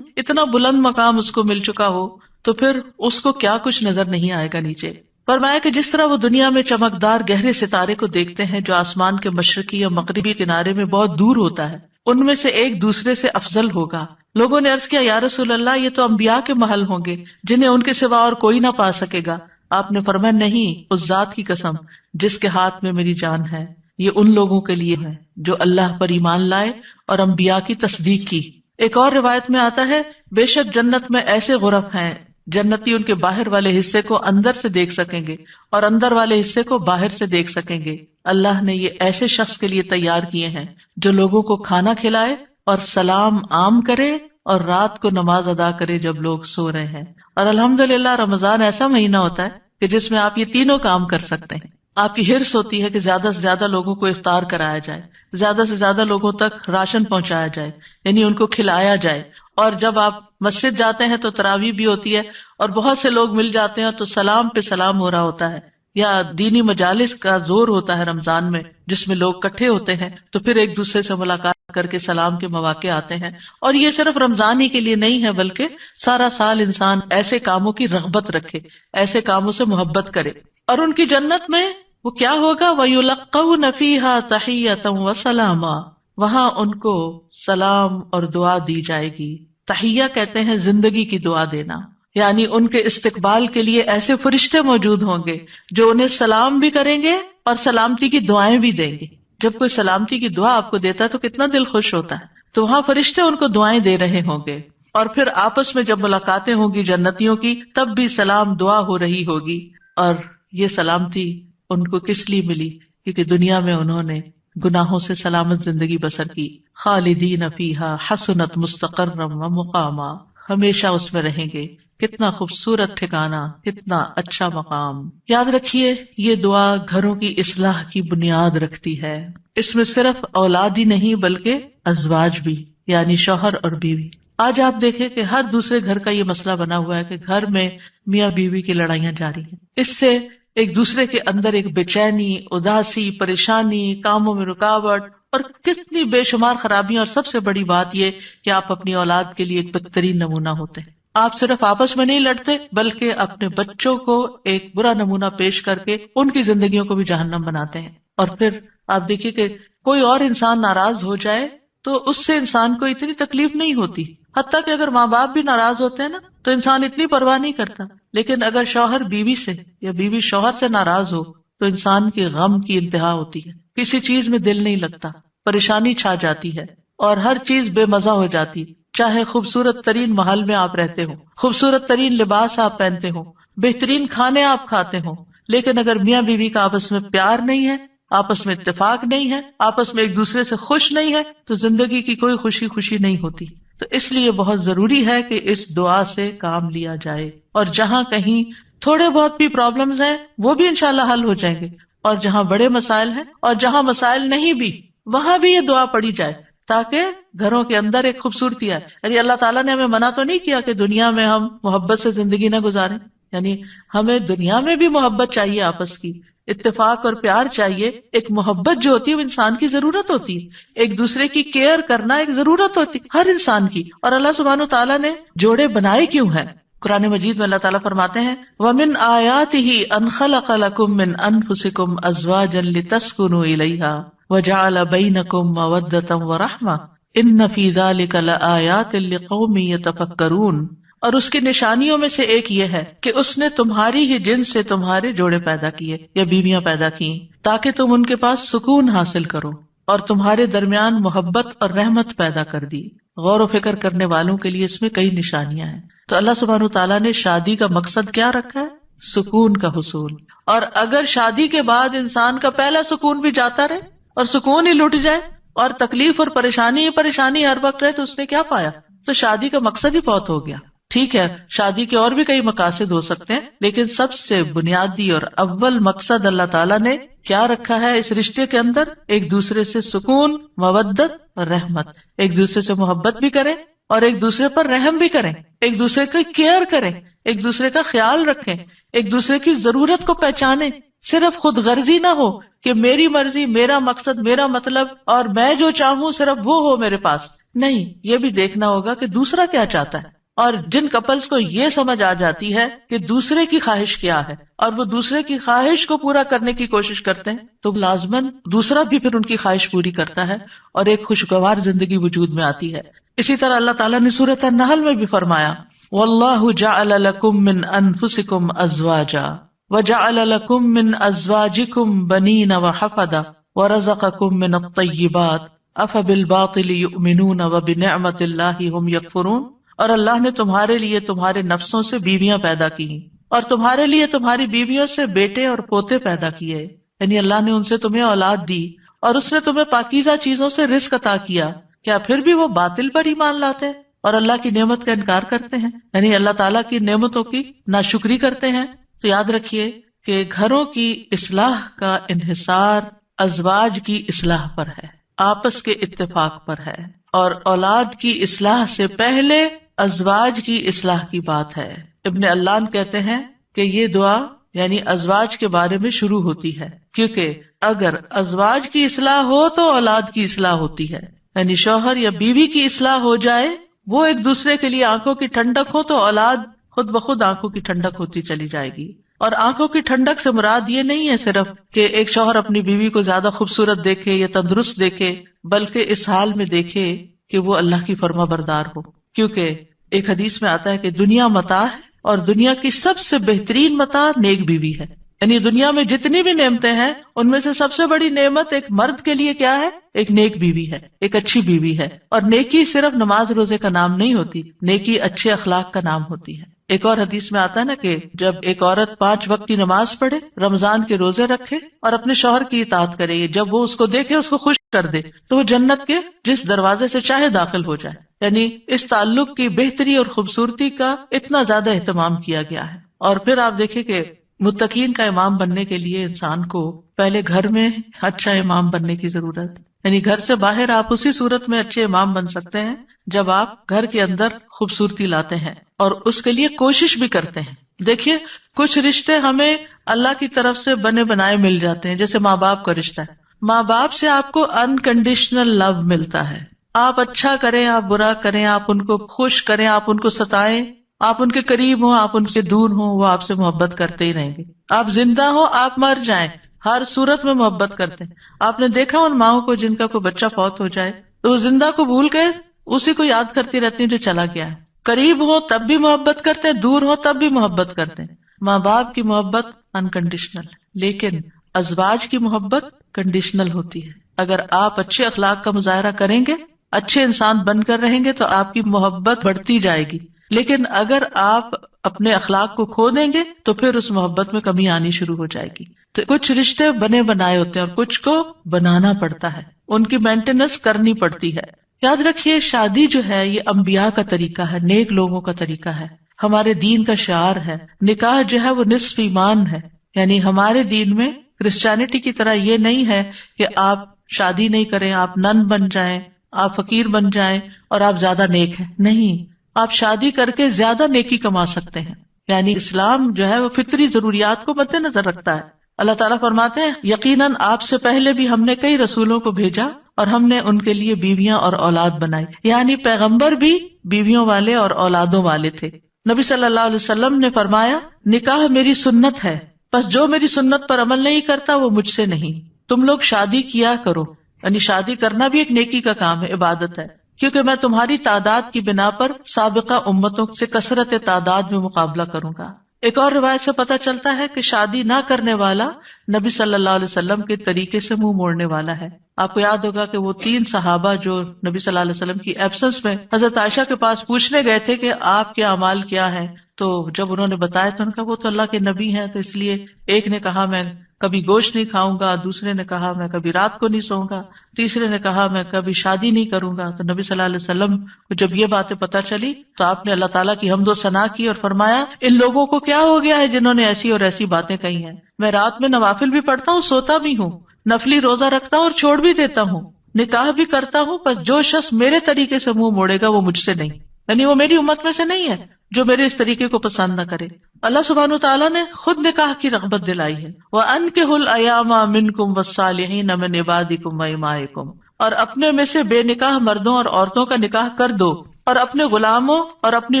اتنا بلند مقام اس کو مل چکا ہو، تو پھر اس کو کیا کچھ نظر نہیں آئے گا نیچے. فرمایا کہ جس طرح وہ دنیا میں چمکدار گہرے ستارے کو دیکھتے ہیں جو آسمان کے مشرقی یا مغربی کنارے میں بہت دور ہوتا ہے، ان میں سے ایک دوسرے سے افضل ہوگا. لوگوں نے عرض کیا یا رسول اللہ یہ تو انبیاء کے محل ہوں گے جنہیں ان کے سوا اور کوئی نہ پا سکے گا. آپ نے فرمایا نہیں، اس ذات کی قسم جس کے ہاتھ میں میری جان ہے، یہ ان لوگوں کے لیے ہے جو اللہ پر ایمان لائے اور انبیاء کی تصدیق کی. ایک اور روایت میں آتا ہے بے شک جنت میں ایسے غرف ہیں جنتی ان کے باہر والے حصے کو اندر سے دیکھ سکیں گے اور اندر والے حصے کو باہر سے دیکھ سکیں گے. اللہ نے یہ ایسے شخص کے لیے تیار کیے ہیں جو لوگوں کو کھانا کھلائے اور سلام عام کرے اور رات کو نماز ادا کرے جب لوگ سو رہے ہیں. اور الحمدللہ رمضان ایسا مہینہ ہوتا ہے کہ جس میں آپ یہ تینوں کام کر سکتے ہیں. آپ کی ہرس ہوتی ہے کہ زیادہ سے زیادہ لوگوں کو افطار کرایا جائے، زیادہ سے زیادہ لوگوں تک راشن پہنچایا جائے، یعنی ان کو کھلایا جائے. اور جب آپ مسجد جاتے ہیں تو تراویح بھی ہوتی ہے اور بہت سے لوگ مل جاتے ہیں تو سلام پہ سلام ہو رہا ہوتا ہے. یا دینی مجالس کا زور ہوتا ہے رمضان میں جس میں لوگ اکٹھے ہوتے ہیں تو پھر ایک دوسرے سے ملاقات کر کے سلام کے مواقع آتے ہیں. اور یہ صرف رمضان ہی کے لیے نہیں ہے بلکہ سارا سال انسان ایسے کاموں کی رغبت رکھے، ایسے کاموں سے محبت کرے. اور ان کی جنت میں وہ کیا ہوگا؟ وَيُلَقَّوْنَ فِيهَا تَحِيَّةً وَسَلَامًا، وہاں ان کو سلام اور دعا دی جائے گی. تحیہ کہتے ہیں زندگی کی دعا دینا، یعنی ان کے استقبال کے لیے ایسے فرشتے موجود ہوں گے جو انہیں سلام بھی کریں گے اور سلامتی کی دعائیں بھی دیں گے. جب کوئی سلامتی کی دعا آپ کو دیتا ہے تو کتنا دل خوش ہوتا ہے. تو وہاں فرشتے ان کو دعائیں دے رہے ہوں گے، اور پھر آپس میں جب ملاقاتیں ہوں گی جنتیوں کی تب بھی سلام دعا ہو رہی ہوگی. اور یہ سلامتی ان کو کس لیے ملی؟ کیونکہ دنیا میں انہوں نے گناہوں سے سلامت زندگی بسر کی. خالدین فیہا حسنت مستقرا و مقاما، ہمیشہ اس میں رہیں گے. کتنا خوبصورت ٹھکانہ، کتنا اچھا مقام. یاد رکھیے یہ دعا گھروں کی اصلاح کی بنیاد رکھتی ہے. اس میں صرف اولاد ہی نہیں بلکہ ازواج بھی، یعنی شوہر اور بیوی. آج آپ دیکھیں کہ ہر دوسرے گھر کا یہ مسئلہ بنا ہوا ہے کہ گھر میں میاں بیوی کی لڑائیاں جاری ہیں. اس سے ایک دوسرے کے اندر ایک بے چینی، اداسی، پریشانی، کاموں میں رکاوٹ اور کتنی بے شمار خرابیاں. اور سب سے بڑی بات یہ کہ آپ اپنی اولاد کے لیے ایک بہترین نمونہ ہوتے ہیں. آپ صرف آپس میں نہیں لڑتے بلکہ اپنے بچوں کو ایک برا نمونہ پیش کر کے ان کی زندگیوں کو بھی جہنم بناتے ہیں. اور پھر آپ دیکھیے کہ کوئی اور انسان ناراض ہو جائے تو اس سے انسان کو اتنی تکلیف نہیں ہوتی، حتیٰ کہ اگر ماں باپ بھی ناراض ہوتے ہیں نا تو انسان اتنی پرواہ نہیں کرتا. لیکن اگر شوہر بیوی سے یا بیوی شوہر سے ناراض ہو تو انسان کے غم کی انتہا ہوتی ہے. کسی چیز میں دل نہیں لگتا، پریشانی چھا جاتی ہے اور ہر چیز بے مزہ ہو جاتی. چاہے خوبصورت ترین محل میں آپ رہتے ہو، خوبصورت ترین لباس آپ پہنتے ہو، بہترین کھانے آپ کھاتے ہو، لیکن اگر میاں بیوی کا آپس میں پیار نہیں ہے، آپس میں اتفاق نہیں ہے، آپس میں ایک دوسرے سے خوش نہیں ہے، تو زندگی کی کوئی خوشی نہیں ہوتی. تو اس لیے بہت ضروری ہے کہ اس دعا سے کام لیا جائے، اور جہاں کہیں تھوڑے بہت بھی پرابلمز ہیں وہ بھی انشاءاللہ حل ہو جائیں گے، اور جہاں بڑے مسائل ہیں اور جہاں مسائل نہیں بھی وہاں بھی یہ دعا پڑھی جائے، تاکہ گھروں کے اندر ایک خوبصورتی آئے. یعنی اللہ تعالیٰ نے ہمیں منع تو نہیں کیا کہ دنیا میں ہم محبت سے زندگی نہ گزاریں، یعنی ہمیں دنیا میں بھی محبت چاہیے، آپس کی اتفاق اور پیار چاہیے. ایک محبت جو ہوتی ہے وہ انسان کی ضرورت ہوتی ہے، ایک دوسرے کی کیئر کرنا ایک ضرورت ہوتی ہے ہر انسان کی. اور اللہ سبحانہ وتعالیٰ نے جوڑے بنائے کیوں ہیں؟ قرآن مجید میں اللہ تعالیٰ فرماتے ہیں وَمِنْ آيَاتِهِ أَنْ خَلَقَ لَكُم مِّنْ أَنفُسِكُمْ أَزْوَاجًا لِتَسْكُنُوا إِلَيْهَا وَجَعَلَ بَيْنَكُم مَّوَدَّةً وَرَحْمَةً إِنَّ فِي ذَلِكَ لَآيَاتٍ لِقَوْمٍ يَتَفَكَّرُونَ. اور اس کی نشانیوں میں سے ایک یہ ہے کہ اس نے تمہاری ہی جنس سے تمہارے جوڑے پیدا کیے یا بیویاں پیدا کی تاکہ تم ان کے پاس سکون حاصل کرو، اور تمہارے درمیان محبت اور رحمت پیدا کر دی. غور و فکر کرنے والوں کے لیے اس میں کئی نشانیاں ہیں. تو اللہ سبحانہ وتعالیٰ نے شادی کا مقصد کیا رکھا ہے؟ سکون کا حصول. اور اگر شادی کے بعد انسان کا پہلا سکون بھی جاتا رہے اور سکون ہی لٹ جائے اور تکلیف اور پریشانی ہر وقت رہے تو اس نے کیا پایا؟ تو شادی کا مقصد ہی فوت ہو گیا. ٹھیک ہے، شادی کے اور بھی کئی مقاصد ہو سکتے ہیں، لیکن سب سے بنیادی اور اول مقصد اللہ تعالیٰ نے کیا رکھا ہے اس رشتے کے اندر؟ ایک دوسرے سے سکون، مودت اور رحمت. ایک دوسرے سے محبت بھی کریں اور ایک دوسرے پر رحم بھی کریں، ایک دوسرے کی کیئر کریں، ایک دوسرے کا خیال رکھیں، ایک دوسرے کی ضرورت کو پہچانیں. صرف خود غرضی نہ ہو کہ میری مرضی، میرا مقصد، میرا مطلب اور میں جو چاہوں صرف وہ ہو میرے پاس. نہیں، یہ بھی دیکھنا ہوگا کہ دوسرا کیا چاہتا ہے. اور جن کپلز کو یہ سمجھ آ جاتی ہے کہ دوسرے کی خواہش کیا ہے اور وہ دوسرے کی خواہش کو پورا کرنے کی کوشش کرتے ہیں تو لازماً دوسرا بھی پھر ان کی خواہش پوری کرتا ہے اور ایک خوشگوار زندگی وجود میں آتی ہے. اسی طرح اللہ تعالیٰ نے سورۃ النحل میں بھی فرمایا وَاللَّهُ جَعَلَ لَكُم مِّنْ أَنفُسِكُمْ أَزْوَاجًا وَجَعَلَ لَكُم مِّنْ أَزْوَاجِكُمْ بَنِينَ وَحَفَدَةً وَرَزَقَكُم مِّنَ الطَّيِّبَاتِ أَفَبِالْبَاطِلِ يُؤْمِنُونَ وَبِنِعْمَةِ اللَّهِ هُمْ يَكْفُرُونَ. اور اللہ نے تمہارے لیے تمہارے نفسوں سے بیویاں پیدا کی اور تمہارے لیے تمہاری بیویوں سے بیٹے اور پوتے پیدا کیے. یعنی اللہ نے ان سے تمہیں اولاد دی اور اس نے تمہیں پاکیزہ چیزوں سے رزق عطا کیا. کیا پھر بھی وہ باطل پر ایمان لاتے ہیں اور اللہ کی نعمت کا انکار کرتے ہیں؟ یعنی اللہ تعالیٰ کی نعمتوں کی ناشکری کرتے ہیں. تو یاد رکھیے کہ گھروں کی اصلاح کا انحصار ازواج کی اصلاح پر ہے، آپس کے اتفاق پر ہے، اور اولاد کی اصلاح سے پہلے ازواج کی اصلاح کی بات ہے. ابن علان کہتے ہیں کہ یہ دعا یعنی ازواج کے بارے میں شروع ہوتی ہے، کیونکہ اگر ازواج کی اصلاح ہو تو اولاد کی اصلاح ہوتی ہے. یعنی شوہر یا بیوی کی اصلاح ہو جائے، وہ ایک دوسرے کے لیے آنکھوں کی ٹھنڈک ہو، تو اولاد خود بخود آنکھوں کی ٹھنڈک ہوتی چلی جائے گی. اور آنکھوں کی ٹھنڈک سے مراد یہ نہیں ہے صرف کہ ایک شوہر اپنی بیوی کو زیادہ خوبصورت دیکھے یا تندرست دیکھے، بلکہ اس حال میں دیکھے کہ وہ اللہ کی فرما بردار ہو. کیونکہ ایک حدیث میں آتا ہے کہ دنیا متاع ہے اور دنیا کی سب سے بہترین متاع نیک بیوی ہے. یعنی دنیا میں جتنی بھی نعمتیں ہیں ان میں سے سب سے بڑی نعمت ایک مرد کے لیے کیا ہے؟ ایک نیک بیوی ہے، ایک اچھی بیوی ہے. اور نیکی صرف نماز روزے کا نام نہیں ہوتی، نیکی اچھے اخلاق کا نام ہوتی ہے. ایک اور حدیث میں آتا ہے نا کہ جب ایک عورت 5 وقت کی نماز پڑھے، رمضان کے روزے رکھے اور اپنے شوہر کی اطاعت کرے، جب وہ اس کو دیکھے، اس کو خوش کر دے، تو وہ جنت کے جس دروازے سے چاہے داخل ہو جائے. یعنی اس تعلق کی بہتری اور خوبصورتی کا اتنا زیادہ اہتمام کیا گیا ہے. اور پھر آپ دیکھیں کہ متقین کا امام بننے کے لیے انسان کو پہلے گھر میں اچھا امام بننے کی ضرورت. یعنی گھر سے باہر آپ اسی صورت میں اچھے امام بن سکتے ہیں جب آپ گھر کے اندر خوبصورتی لاتے ہیں اور اس کے لیے کوشش بھی کرتے ہیں. دیکھیے کچھ رشتے ہمیں اللہ کی طرف سے بنے بنائے مل جاتے ہیں، جیسے ماں باپ کا رشتہ ہے. ماں باپ سے آپ کو انکنڈیشنل لو ملتا ہے. آپ اچھا کریں، آپ برا کریں، آپ ان کو خوش کریں، آپ ان کو ستائیں، آپ ان کے قریب ہوں، آپ ان سے دور ہوں، وہ آپ سے محبت کرتے ہی رہیں گے. آپ زندہ ہوں، آپ مر جائیں، ہر صورت میں محبت کرتے ہیں. آپ نے دیکھا ان ماؤں کو جن کا کوئی بچہ فوت ہو جائے تو وہ زندہ کو بھول کے اسی کو یاد کرتی رہتی ہیں جو چلا گیا ہے. قریب ہو تب بھی محبت کرتے ہیں، دور ہو تب بھی محبت کرتے ہیں. ماں باپ کی محبت انکنڈیشنل، لیکن ازواج کی محبت کنڈیشنل ہوتی ہے. اگر آپ اچھے اخلاق کا مظاہرہ کریں گے، اچھے انسان بن کر رہیں گے تو آپ کی محبت بڑھتی جائے گی. لیکن اگر آپ اپنے اخلاق کو کھو دیں گے تو پھر اس محبت میں کمی آنی شروع ہو جائے گی. تو کچھ رشتے بنے بنائے ہوتے ہیں اور کچھ کو بنانا پڑتا ہے، ان کی مینٹیننس کرنی پڑتی ہے. یاد رکھیے شادی جو ہے یہ انبیاء کا طریقہ ہے، نیک لوگوں کا طریقہ ہے، ہمارے دین کا شعار ہے. نکاح جو ہے وہ نصف ایمان ہے، یعنی ہمارے دین میں کرسچینٹی کی طرح یہ نہیں ہے کہ آپ شادی نہیں کریں، آپ نن بن جائیں، آپ فقیر بن جائیں اور آپ زیادہ نیک ہیں. نہیں، آپ شادی کر کے زیادہ نیکی کما سکتے ہیں. یعنی اسلام جو ہے وہ فطری ضروریات کو مد نظر رکھتا ہے. اللہ تعالیٰ فرماتے ہیں یقیناً آپ سے پہلے بھی ہم نے کئی رسولوں کو بھیجا اور ہم نے ان کے لیے بیویاں اور اولاد بنائی. یعنی پیغمبر بھی بیویوں والے اور اولادوں والے تھے. نبی صلی اللہ علیہ وسلم نے فرمایا نکاح میری سنت ہے، بس جو میری سنت پر عمل نہیں کرتا وہ مجھ سے نہیں. تم لوگ شادی کیا کرو، یعنی شادی کرنا بھی ایک نیکی کا کام ہے، عبادت ہے، کیونکہ میں تمہاری تعداد کی بنا پر سابقہ امتوں سے کثرت تعداد میں مقابلہ کروں گا. ایک اور روایت سے پتہ چلتا ہے کہ شادی نہ کرنے والا نبی صلی اللہ علیہ وسلم کے طریقے سے منہ موڑنے والا ہے. آپ کو یاد ہوگا کہ وہ 3 صحابہ جو نبی صلی اللہ علیہ وسلم کی ایبسنس میں حضرت عائشہ کے پاس پوچھنے گئے تھے کہ آپ کے اعمال کیا ہیں، تو جب انہوں نے بتایا تو ان کا وہ تو اللہ کے نبی ہیں، تو اس لیے ایک نے کہا میں کبھی گوشت نہیں کھاؤں گا، دوسرے نے کہا میں کبھی رات کو نہیں سوؤں گا، تیسرے نے کہا میں کبھی شادی نہیں کروں گا. تو نبی صلی اللہ علیہ وسلم کو جب یہ باتیں پتہ چلی تو آپ نے اللہ تعالیٰ کی حمد و ثنا کی اور فرمایا ان لوگوں کو کیا ہو گیا ہے جنہوں نے ایسی اور ایسی باتیں کہی ہیں. میں رات میں نوافل بھی پڑھتا ہوں، سوتا بھی ہوں، نفلی روزہ رکھتا ہوں اور چھوڑ بھی دیتا ہوں، نکاح بھی کرتا ہوں، بس جو شخص میرے طریقے سے منہ موڑے گا وہ مجھ سے نہیں، یعنی وہ میری امت میں سے نہیں ہے جو میرے اس طریقے کو پسند نہ کرے. اللہ سبحانہ وتعالیٰ نے خود نکاح کی رغبت دلائی ہے. وَأَنكِحُوا الْأَيَامَ مِنكُمْ وَالصَّالِحِينَ مِنْ عِبَادِكُمْ وَإِمَائِكُمْ، اور اپنے میں سے بے نکاح مردوں اور عورتوں کا نکاح کر دو، اور اپنے غلاموں اور اپنی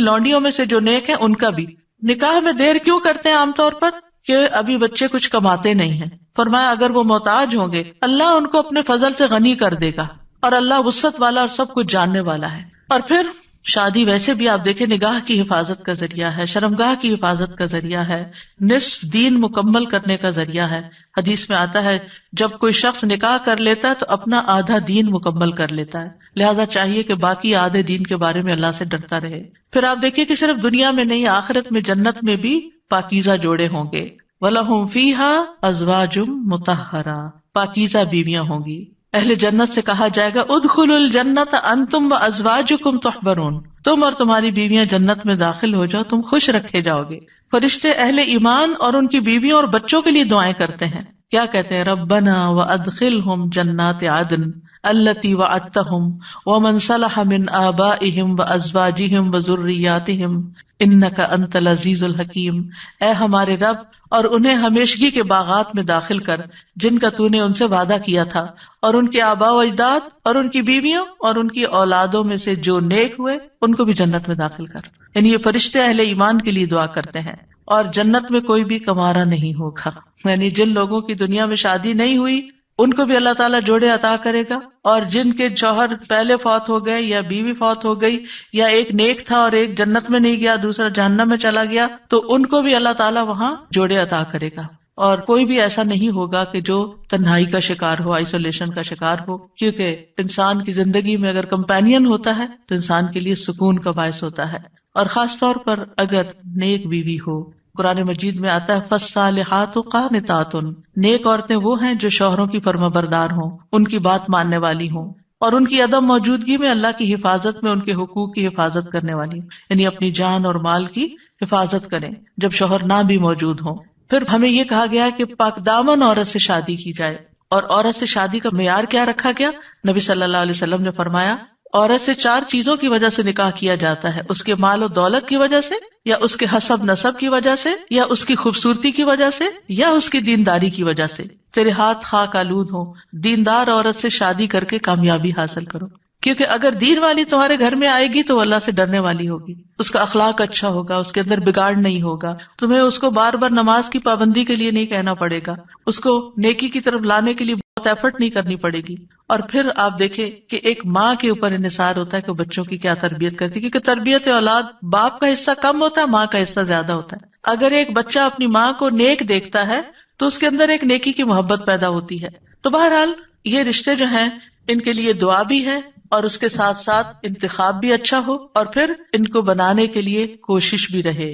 لونڈیوں میں سے جو نیک ہیں ان کا بھی. نکاح میں دیر کیوں کرتے ہیں عام طور پر؟ کہ ابھی بچے کچھ کماتے نہیں ہیں. فرمایا اگر وہ محتاج ہوں گے اللہ ان کو اپنے فضل سے غنی کر دے گا، اور اللہ وسعت والا اور سب کچھ جاننے والا ہے. اور پھر شادی ویسے بھی آپ دیکھیں نگاہ کی حفاظت کا ذریعہ ہے، شرمگاہ کی حفاظت کا ذریعہ ہے، نصف دین مکمل کرنے کا ذریعہ ہے. حدیث میں آتا ہے جب کوئی شخص نکاح کر لیتا ہے تو اپنا آدھا دین مکمل کر لیتا ہے، لہذا چاہیے کہ باقی آدھے دین کے بارے میں اللہ سے ڈرتا رہے. پھر آپ دیکھیے کہ صرف دنیا میں نہیں آخرت میں جنت میں بھی پاکیزہ جوڑے ہوں گے. وَلَهُمْ فِيهَا أَزْوَاجٌ مُطَهَّرَةٌ، پاکیزہ بیویاں ہوں گی. اہل جنت سے کہا جائے گا ادخلوا الجنت انتم وازواجکم تحبرون، تم اور تمہاری بیویاں جنت میں داخل ہو جاؤ، تم خوش رکھے جاؤ گے. فرشتے اہل ایمان اور ان کی بیویوں اور بچوں کے لیے دعائیں کرتے ہیں. کیا کہتے ہیں؟ ربنا وادخلهم جنات عدن التي وعدتهم ومن صلح من آبائهم وازواجهم وذرياتهم انك انت العزیز الحکیم. اے ہمارے رب، اور انہیں ہمیشگی کے باغات میں داخل کر جن کا تو نے ان سے وعدہ کیا تھا، اور ان کے آباء و اجداد اور ان کی بیویوں اور ان کی اولادوں میں سے جو نیک ہوئے ان کو بھی جنت میں داخل کر. یعنی یہ فرشتے اہل ایمان کے لیے دعا کرتے ہیں. اور جنت میں کوئی بھی کمارا نہیں ہوگا، یعنی جن لوگوں کی دنیا میں شادی نہیں ہوئی ان کو بھی اللہ تعالیٰ جوڑے عطا کرے گا، اور جن کے شوہر پہلے فوت ہو گئے یا بیوی فوت ہو گئی یا ایک نیک تھا اور ایک جنت میں نہیں گیا دوسرا جہنم میں چلا گیا تو ان کو بھی اللہ تعالیٰ وہاں جوڑے عطا کرے گا. اور کوئی بھی ایسا نہیں ہوگا کہ جو تنہائی کا شکار ہو، آئسولیشن کا شکار ہو، کیونکہ انسان کی زندگی میں اگر کمپینین ہوتا ہے تو انسان کے لیے سکون کا باعث ہوتا ہے. اور خاص طور پر اگر نیک بیوی ہو. قرآن مجید میں آتا ہے فالصالحات قانتات، نیک عورتیں وہ ہیں جو شوہروں کی فرما بردار ہوں، ان کی بات ماننے والی ہوں، اور ان کی عدم موجودگی میں اللہ کی حفاظت میں ان کے حقوق کی حفاظت کرنے والی ہوں، یعنی اپنی جان اور مال کی حفاظت کریں جب شوہر نہ بھی موجود ہوں. پھر ہمیں یہ کہا گیا کہ پاک دامن عورت سے شادی کی جائے. اور عورت سے شادی کا معیار کیا رکھا گیا؟ نبی صلی اللہ علیہ وسلم نے فرمایا عورت سے 4 چیزوں کی وجہ سے نکاح کیا جاتا ہے، اس کے مال و دولت کی وجہ سے، یا اس کے حسب نسب کی وجہ سے، یا اس کی خوبصورتی کی وجہ سے، یا اس کی دینداری کی وجہ سے. تیرے ہاتھ خاک آلود ہوں، دیندار عورت سے شادی کر کے کامیابی حاصل کرو، کیونکہ اگر دین والی تمہارے گھر میں آئے گی تو اللہ سے ڈرنے والی ہوگی، اس کا اخلاق اچھا ہوگا، اس کے اندر بگاڑ نہیں ہوگا، تمہیں اس کو بار بار نماز کی پابندی کے لیے نہیں کہنا پڑے گا، اس کو نیکی کی طرف لانے کے لیے بہت ایفرٹ نہیں کرنی پڑے گی. اور پھر آپ دیکھیں کہ ایک ماں کے اوپر انحصار ہوتا ہے کہ بچوں کی کیا تربیت کرتی ہے، کیونکہ تربیت اولاد باپ کا حصہ کم ہوتا ہے، ماں کا حصہ زیادہ ہوتا ہے. اگر ایک بچہ اپنی ماں کو نیک دیکھتا ہے تو اس کے اندر ایک نیکی کی محبت پیدا ہوتی ہے. تو بہرحال یہ رشتے جو ہیں ان کے لیے دعا بھی ہے اور اس کے ساتھ ساتھ انتخاب بھی اچھا ہو، اور پھر ان کو بنانے کے لیے کوشش بھی رہے.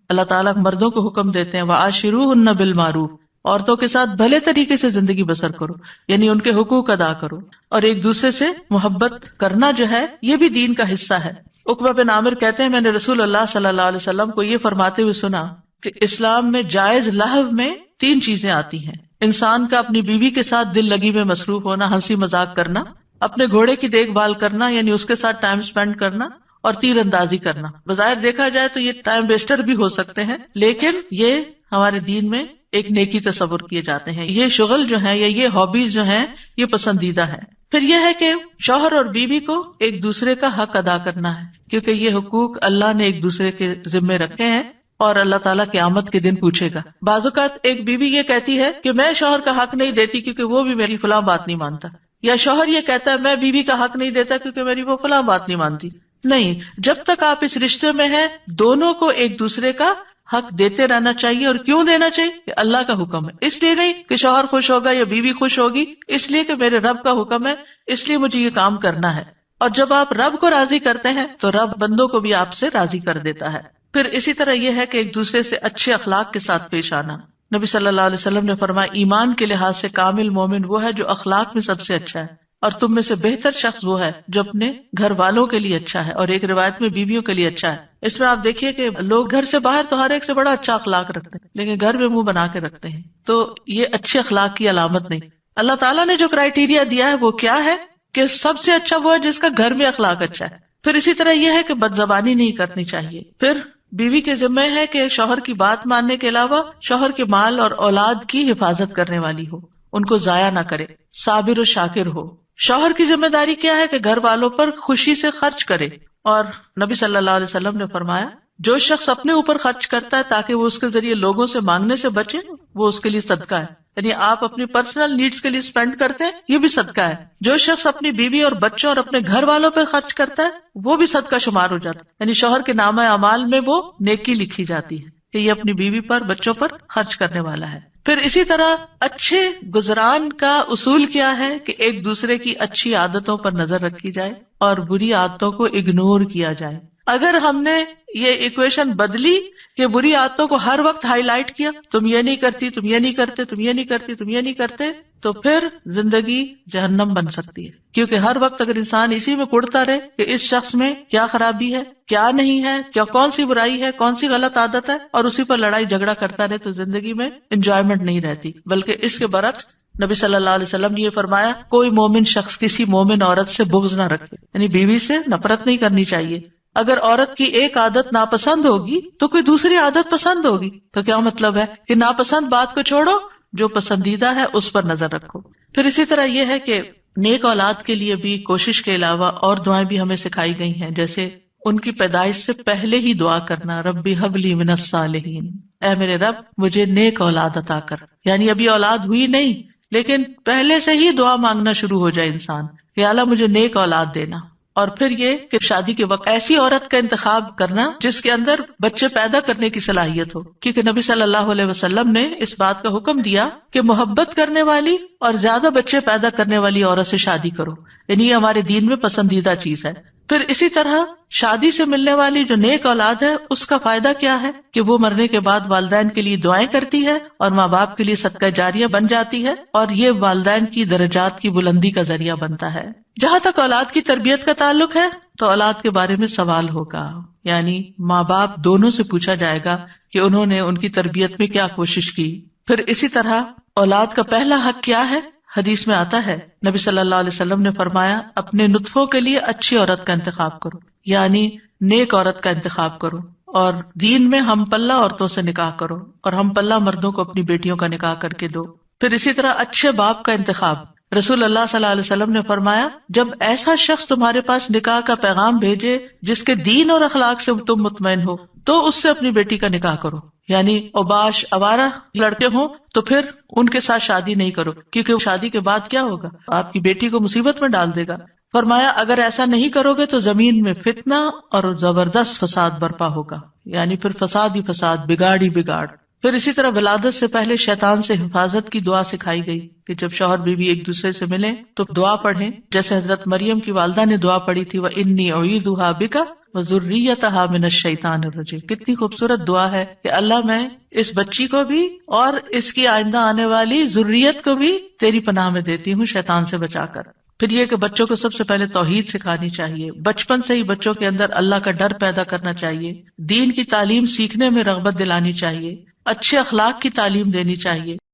اللہ تعالیٰ مردوں کو حکم دیتے ہیں وَعَاشِرُوهُنَّ بِالْمَعْرُوفِ، عورتوں کے ساتھ بھلے طریقے سے زندگی بسر کرو، یعنی ان کے حقوق ادا کرو، اور ایک دوسرے سے محبت کرنا جو ہے یہ بھی دین کا حصہ ہے۔ عقبہ بن عامر کہتے ہیں میں نے رسول اللہ صلی اللہ علیہ وسلم کو یہ فرماتے ہوئے سنا کہ اسلام میں جائز لہو میں 3 چیزیں آتی ہیں: انسان کا اپنی بیوی کے ساتھ دل لگی میں مصروف ہونا، ہنسی مذاق کرنا، اپنے گھوڑے کی دیکھ بھال کرنا یعنی اس کے ساتھ ٹائم سپینڈ کرنا، اور تیر اندازی کرنا۔ بظاہر دیکھا جائے تو یہ ٹائم ویسٹر بھی ہو سکتے ہیں، لیکن یہ ہمارے دین میں ایک نیکی تصور کیے جاتے ہیں۔ یہ شغل جو ہے یا یہ ہابیز جو ہیں یہ پسندیدہ ہے۔ پھر یہ ہے کہ شوہر اور بیوی کو ایک دوسرے کا حق ادا کرنا ہے، کیونکہ یہ حقوق اللہ نے ایک دوسرے کے ذمے رکھے ہیں اور اللہ تعالیٰ قیامت کے دن پوچھے گا۔ بعض اوقات ایک بیوی یہ کہتی ہے کہ میں شوہر کا حق نہیں دیتی کیونکہ وہ بھی میری فلاں بات نہیں مانتا، یا شوہر یہ کہتا ہے میں بیوی کا حق نہیں دیتا کیونکہ میری وہ فلاں بات نہیں مانتی۔ نہیں، جب تک آپ اس رشتے میں ہیں دونوں کو ایک دوسرے کا حق دیتے رہنا چاہیے۔ اور کیوں دینا چاہیے؟ کہ اللہ کا حکم ہے، اس لیے نہیں کہ شوہر خوش ہوگا یا بیوی خوش ہوگی، اس لیے کہ میرے رب کا حکم ہے، اس لیے مجھے یہ کام کرنا ہے۔ اور جب آپ رب کو راضی کرتے ہیں تو رب بندوں کو بھی آپ سے راضی کر دیتا ہے۔ پھر اسی طرح یہ ہے کہ ایک دوسرے سے اچھے اخلاق کے ساتھ پیش آنا۔ نبی صلی اللہ علیہ وسلم نے فرمایا ایمان کے لحاظ سے کامل مومن وہ ہے جو اخلاق میں سب سے اچھا ہے، اور تم میں سے بہتر شخص وہ ہے جو اپنے گھر والوں کے لیے اچھا ہے، اور ایک روایت میں بیویوں کے لیے اچھا ہے۔ اس میں آپ دیکھیے کہ لوگ گھر سے باہر تو ہر ایک سے بڑا اچھا اخلاق رکھتے ہیں، لیکن گھر میں منہ بنا کے رکھتے ہیں، تو یہ اچھے اخلاق کی علامت نہیں۔ اللہ تعالیٰ نے جو کرائیٹیریا دیا ہے وہ کیا ہے کہ سب سے اچھا وہ ہے جس کا گھر میں اخلاق اچھا ہے۔ پھر اسی طرح یہ ہے کہ بد زبانی نہیں کرنی چاہیے۔ پھر بیوی کے ذمہ ہے کہ شوہر کی بات ماننے کے علاوہ شوہر کے مال اور اولاد کی حفاظت کرنے والی ہو، ان کو ضائع نہ کرے، صابر و شاکر ہو۔ شوہر کی ذمہ داری کیا ہے کہ گھر والوں پر خوشی سے خرچ کرے، اور نبی صلی اللہ علیہ وسلم نے فرمایا جو شخص اپنے اوپر خرچ کرتا ہے تاکہ وہ اس کے ذریعے لوگوں سے مانگنے سے بچے، وہ اس کے لیے صدقہ ہے۔ یعنی آپ اپنی پرسنل نیڈز کے لیے اسپینڈ کرتے ہیں، یہ بھی صدقہ ہے۔ جو شخص اپنی بیوی اور بچوں اور اپنے گھر والوں پہ خرچ کرتا ہے وہ بھی صدقہ شمار ہو جاتا ہے، یعنی شوہر کے نامہ اعمال میں وہ نیکی لکھی جاتی ہے کہ یہ اپنی بیوی پر بچوں پر خرچ کرنے والا ہے۔ پھر اسی طرح اچھے گزران کا اصول کیا ہے کہ ایک دوسرے کی اچھی عادتوں پر نظر رکھی جائے اور بری عادتوں کو اگنور کیا جائے۔ اگر ہم نے یہ ایکویشن بدلی کہ بری عادتوں کو ہر وقت ہائی لائٹ کیا، تم یہ نہیں کرتی، تم یہ نہیں کرتے، تم یہ نہیں کرتی، تم یہ نہیں کرتے، تو پھر زندگی جہنم بن سکتی ہے۔ کیونکہ ہر وقت اگر انسان اسی میں کڑتا رہے کہ اس شخص میں کیا خرابی ہے، کیا نہیں ہے، کیا کون سی برائی ہے، کون سی غلط عادت ہے، اور اسی پر لڑائی جھگڑا کرتا رہے، تو زندگی میں انجوائمنٹ نہیں رہتی، بلکہ اس کے برعکس نبی صلی اللہ علیہ وسلم نے یہ فرمایا کوئی مومن شخص کسی مومن عورت سے بغض نہ رکھے، یعنی بیوی سے نفرت نہیں کرنی چاہیے۔ اگر عورت کی ایک عادت ناپسند ہوگی تو کوئی دوسری عادت پسند ہوگی، تو کیا مطلب ہے کہ ناپسند بات کو چھوڑو، جو پسندیدہ ہے اس پر نظر رکھو۔ پھر اسی طرح یہ ہے کہ نیک اولاد کے لیے بھی کوشش کے علاوہ اور دعائیں بھی ہمیں سکھائی گئی ہیں، جیسے ان کی پیدائش سے پہلے ہی دعا کرنا، ربی حب لی من الصالحین، اے میرے رب مجھے نیک اولاد عطا کر۔ یعنی ابھی اولاد ہوئی نہیں لیکن پہلے سے ہی دعا مانگنا شروع ہو جائے انسان کہ اللہ مجھے نیک اولاد دینا۔ اور پھر یہ کہ شادی کے وقت ایسی عورت کا انتخاب کرنا جس کے اندر بچے پیدا کرنے کی صلاحیت ہو، کیونکہ نبی صلی اللہ علیہ وسلم نے اس بات کا حکم دیا کہ محبت کرنے والی اور زیادہ بچے پیدا کرنے والی عورت سے شادی کرو، یعنی یہ ہمارے دین میں پسندیدہ چیز ہے۔ پھر اسی طرح شادی سے ملنے والی جو نیک اولاد ہے اس کا فائدہ کیا ہے کہ وہ مرنے کے بعد والدین کے لیے دعائیں کرتی ہے اور ماں باپ کے لیے صدقہ جاریہ بن جاتی ہے، اور یہ والدین کی درجات کی بلندی کا ذریعہ بنتا ہے۔ جہاں تک اولاد کی تربیت کا تعلق ہے تو اولاد کے بارے میں سوال ہوگا، یعنی ماں باپ دونوں سے پوچھا جائے گا کہ انہوں نے ان کی تربیت میں کیا کوشش کی۔ پھر اسی طرح اولاد کا پہلا حق کیا ہے؟ حدیث میں آتا ہے نبی صلی اللہ علیہ وسلم نے فرمایا اپنے نطفوں کے لیے اچھی عورت کا انتخاب کرو، یعنی نیک عورت کا انتخاب کرو، اور دین میں ہم پلہ عورتوں سے نکاح کرو، اور ہم پلہ مردوں کو اپنی بیٹیوں کا نکاح کر کے دو۔ پھر اسی طرح اچھے باپ کا انتخاب، رسول اللہ صلی اللہ علیہ وسلم نے فرمایا جب ایسا شخص تمہارے پاس نکاح کا پیغام بھیجے جس کے دین اور اخلاق سے تم مطمئن ہو تو اس سے اپنی بیٹی کا نکاح کرو، یعنی اوباش آوارہ لڑکے ہوں تو پھر ان کے ساتھ شادی نہیں کرو، کیونکہ شادی کے بعد کیا ہوگا، آپ کی بیٹی کو مصیبت میں ڈال دے گا۔ فرمایا اگر ایسا نہیں کرو گے تو زمین میں فتنہ اور زبردست فساد برپا ہوگا، یعنی پھر فساد ہی فساد، بگاڑ ہی بگاڑ۔ پھر اسی طرح ولادت سے پہلے شیطان سے حفاظت کی دعا سکھائی گئی کہ جب شوہر بیوی ایک دوسرے سے ملیں تو دعا پڑھیں، جیسے حضرت مریم کی والدہ نے دعا پڑھی تھی وَإِنِّي أُعِيذُهَا بِكَ وذریتها من الشیطان الرجیم. کتنی خوبصورت دعا ہے کہ اللہ میں اس بچی کو بھی اور اس کی آئندہ آنے والی ذریت کو بھی تیری پناہ میں دیتی ہوں شیطان سے بچا کر. پھر یہ کہ بچوں کو سب سے پہلے توحید سکھانی چاہیے، بچپن سے ہی بچوں کے اندر اللہ کا ڈر پیدا کرنا چاہیے، دین کی تعلیم سیکھنے میں رغبت دلانی چاہیے، اچھے اخلاق کی تعلیم دینی چاہیے.